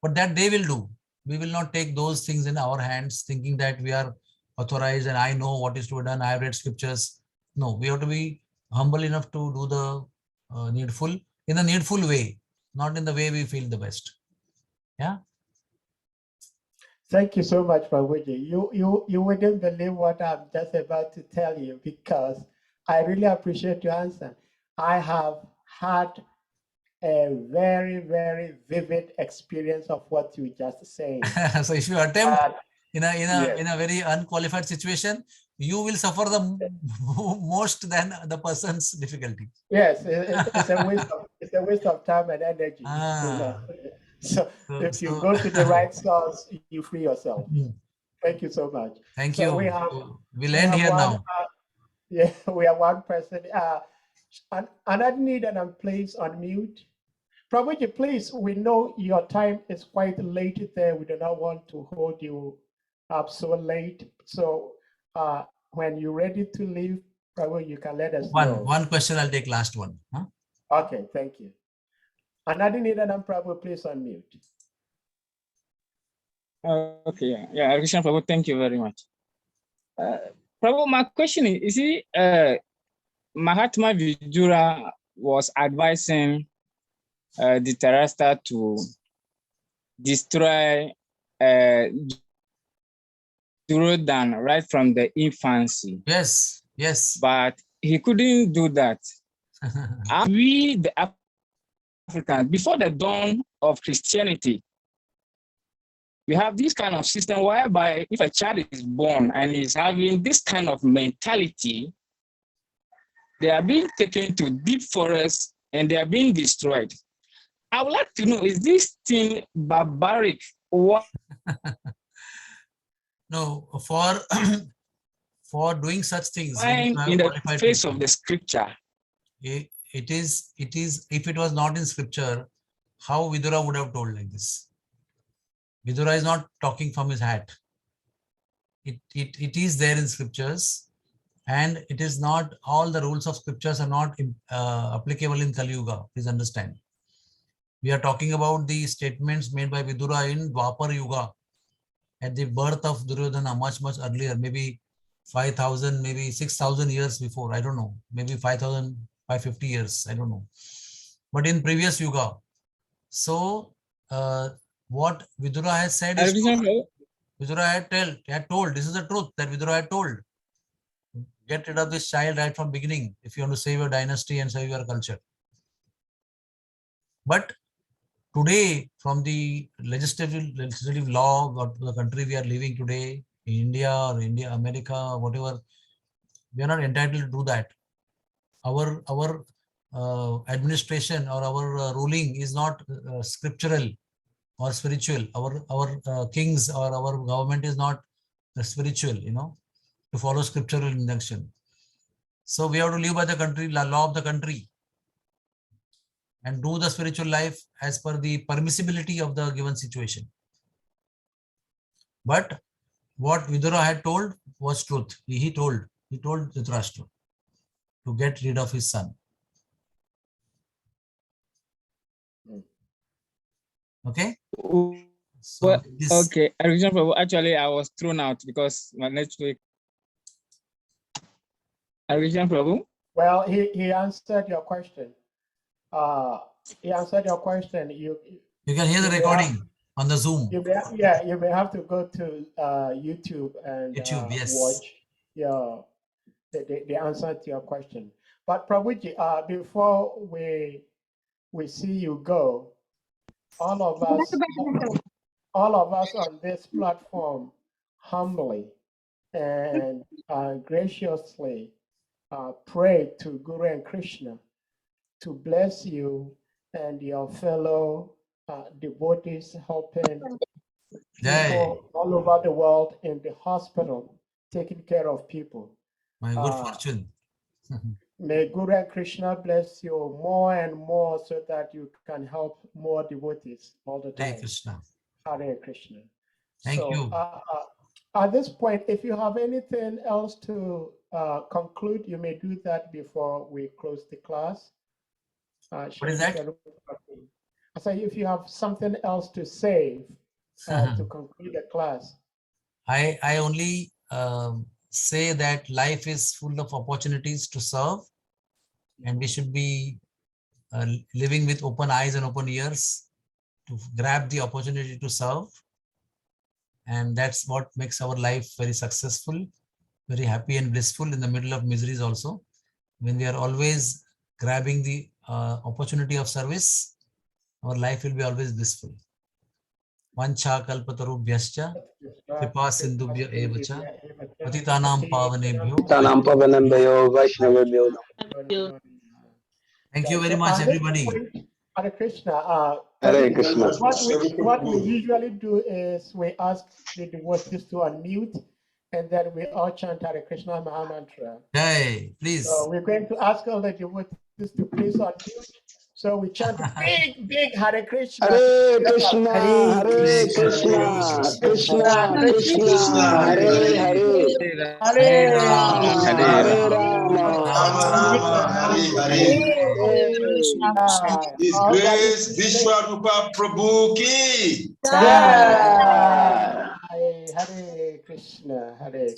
Speaker 2: But that they will do. We will not take those things in our hands thinking that we are authorized and I know what is to be done. I have read scriptures. No, we have to be humble enough to do the needful in a needful way, not in the way we feel the best. Yeah.
Speaker 1: Thank you so much, Prabhuji. You wouldn't believe what I'm just about to tell you, because I really appreciate your answer. I have had a very, very vivid experience of what you just saying.
Speaker 2: So if you attempt in a very unqualified situation, you will suffer the most than the person's difficulty.
Speaker 1: Yes, it's a waste of time and energy. You know? So if you go to the right source, you free yourself. Thank you so much.
Speaker 2: Thank
Speaker 1: So
Speaker 2: you.
Speaker 1: we have
Speaker 2: We'll end here
Speaker 1: one,
Speaker 2: now.
Speaker 1: yeah, we have one person. Another need and please unmute. Prabhuji, please, we know your time is quite late there. We do not want to hold you up so late. So when you're ready to leave, Prabhuji, you can let us know.
Speaker 2: One question, I'll take last one. Huh?
Speaker 1: Okay, thank you. Another need and Prabhuji, please unmute.
Speaker 4: Okay, yeah, Krishna Prabhu, thank you very much. Prabhu, my question is he, Mahatma Vidura was advising Dhritarashtra to destroy Duryodhana right from the infancy.
Speaker 2: Yes, yes.
Speaker 4: But he couldn't do that. We, the Africans, before the dawn of Christianity, we have this kind of system whereby if a child is born and is having this kind of mentality, they are being taken to deep forests and they are being destroyed. I would like to know, is this thing barbaric? What?
Speaker 2: No, for for doing such things,
Speaker 4: In the face of the scripture.
Speaker 2: It is, if it was not in scripture, how Vidura would have told like this? Vidura is not talking from his hat. It is there in scriptures, and it is not, all the rules of scriptures are not applicable in Kali Yuga. Please understand. We are talking about the statements made by Vidura in Dwapar Yuga, at the birth of Duryodhana, much earlier, maybe 5,000, maybe 6,000 years before. I don't know. Maybe 550 years. I don't know. But in previous Yuga. So what Vidura has said is Vidura had told, this is the truth that Vidura had told. Get rid of this child right from beginning if you want to save your dynasty and save your culture. But today, from the legislative law of the country we are living today, India or America, whatever, we are not entitled to do that. Our administration or our ruling is not scriptural or spiritual. Our kings or our government is not spiritual, to follow scriptural injunction. So we have to live by the country law of the country and do the spiritual life as per the permissibility of the given situation. But what Vidura had told was truth. He told Dhritarashtra to get rid of his son. Okay? So
Speaker 4: well, okay, actually I was thrown out because my network. Arijan Prabhu?
Speaker 1: Well, he answered your question. He answered your question. You
Speaker 2: can hear the recording on the Zoom.
Speaker 1: You may have to go to YouTube and
Speaker 2: yes.
Speaker 1: watch the answer to your question. But Prabhuji, before we see you go, all of us on this platform humbly and graciously pray to Guru and Krishna to bless you and your fellow devotees helping people all over the world in the hospital, taking care of people.
Speaker 2: My good fortune.
Speaker 1: May Guru and Krishna bless you more and more so that you can help more devotees all the time.
Speaker 2: Hare Krishna.
Speaker 1: Hare Krishna.
Speaker 2: Thank you.
Speaker 1: At this point, if you have anything else to conclude, you may do that before we close the class.
Speaker 2: What is that?
Speaker 1: I say if you have something else to say to conclude the class.
Speaker 2: I only say that life is full of opportunities to serve, and we should be living with open eyes and open ears to grab the opportunity to serve. And that's what makes our life very successful, very happy and blissful in the middle of miseries also. When we are always grabbing the opportunity of service, our life will be always blissful. Vancha kalpatarubhyascha kripa sindhubhya evacha patitanam pavanebhyo. Thank you very much, everybody.
Speaker 1: Hare Krishna.
Speaker 5: Hare Krishna.
Speaker 1: What we usually do is we ask the devotees to unmute, and then we all chant Hare Krishna Maha Mantra.
Speaker 2: Hey, please.
Speaker 1: So we're going to ask all the devotees to please unmute. So we chant big Hare Krishna.
Speaker 5: Hare Krishna, Hare Krishna, Krishna Krishna, Hare Hare,
Speaker 1: Hare
Speaker 5: Rama, Hare Rama,
Speaker 6: His Grace Vishwarupdas Prabhu ki.
Speaker 1: Hare Krishna, Hare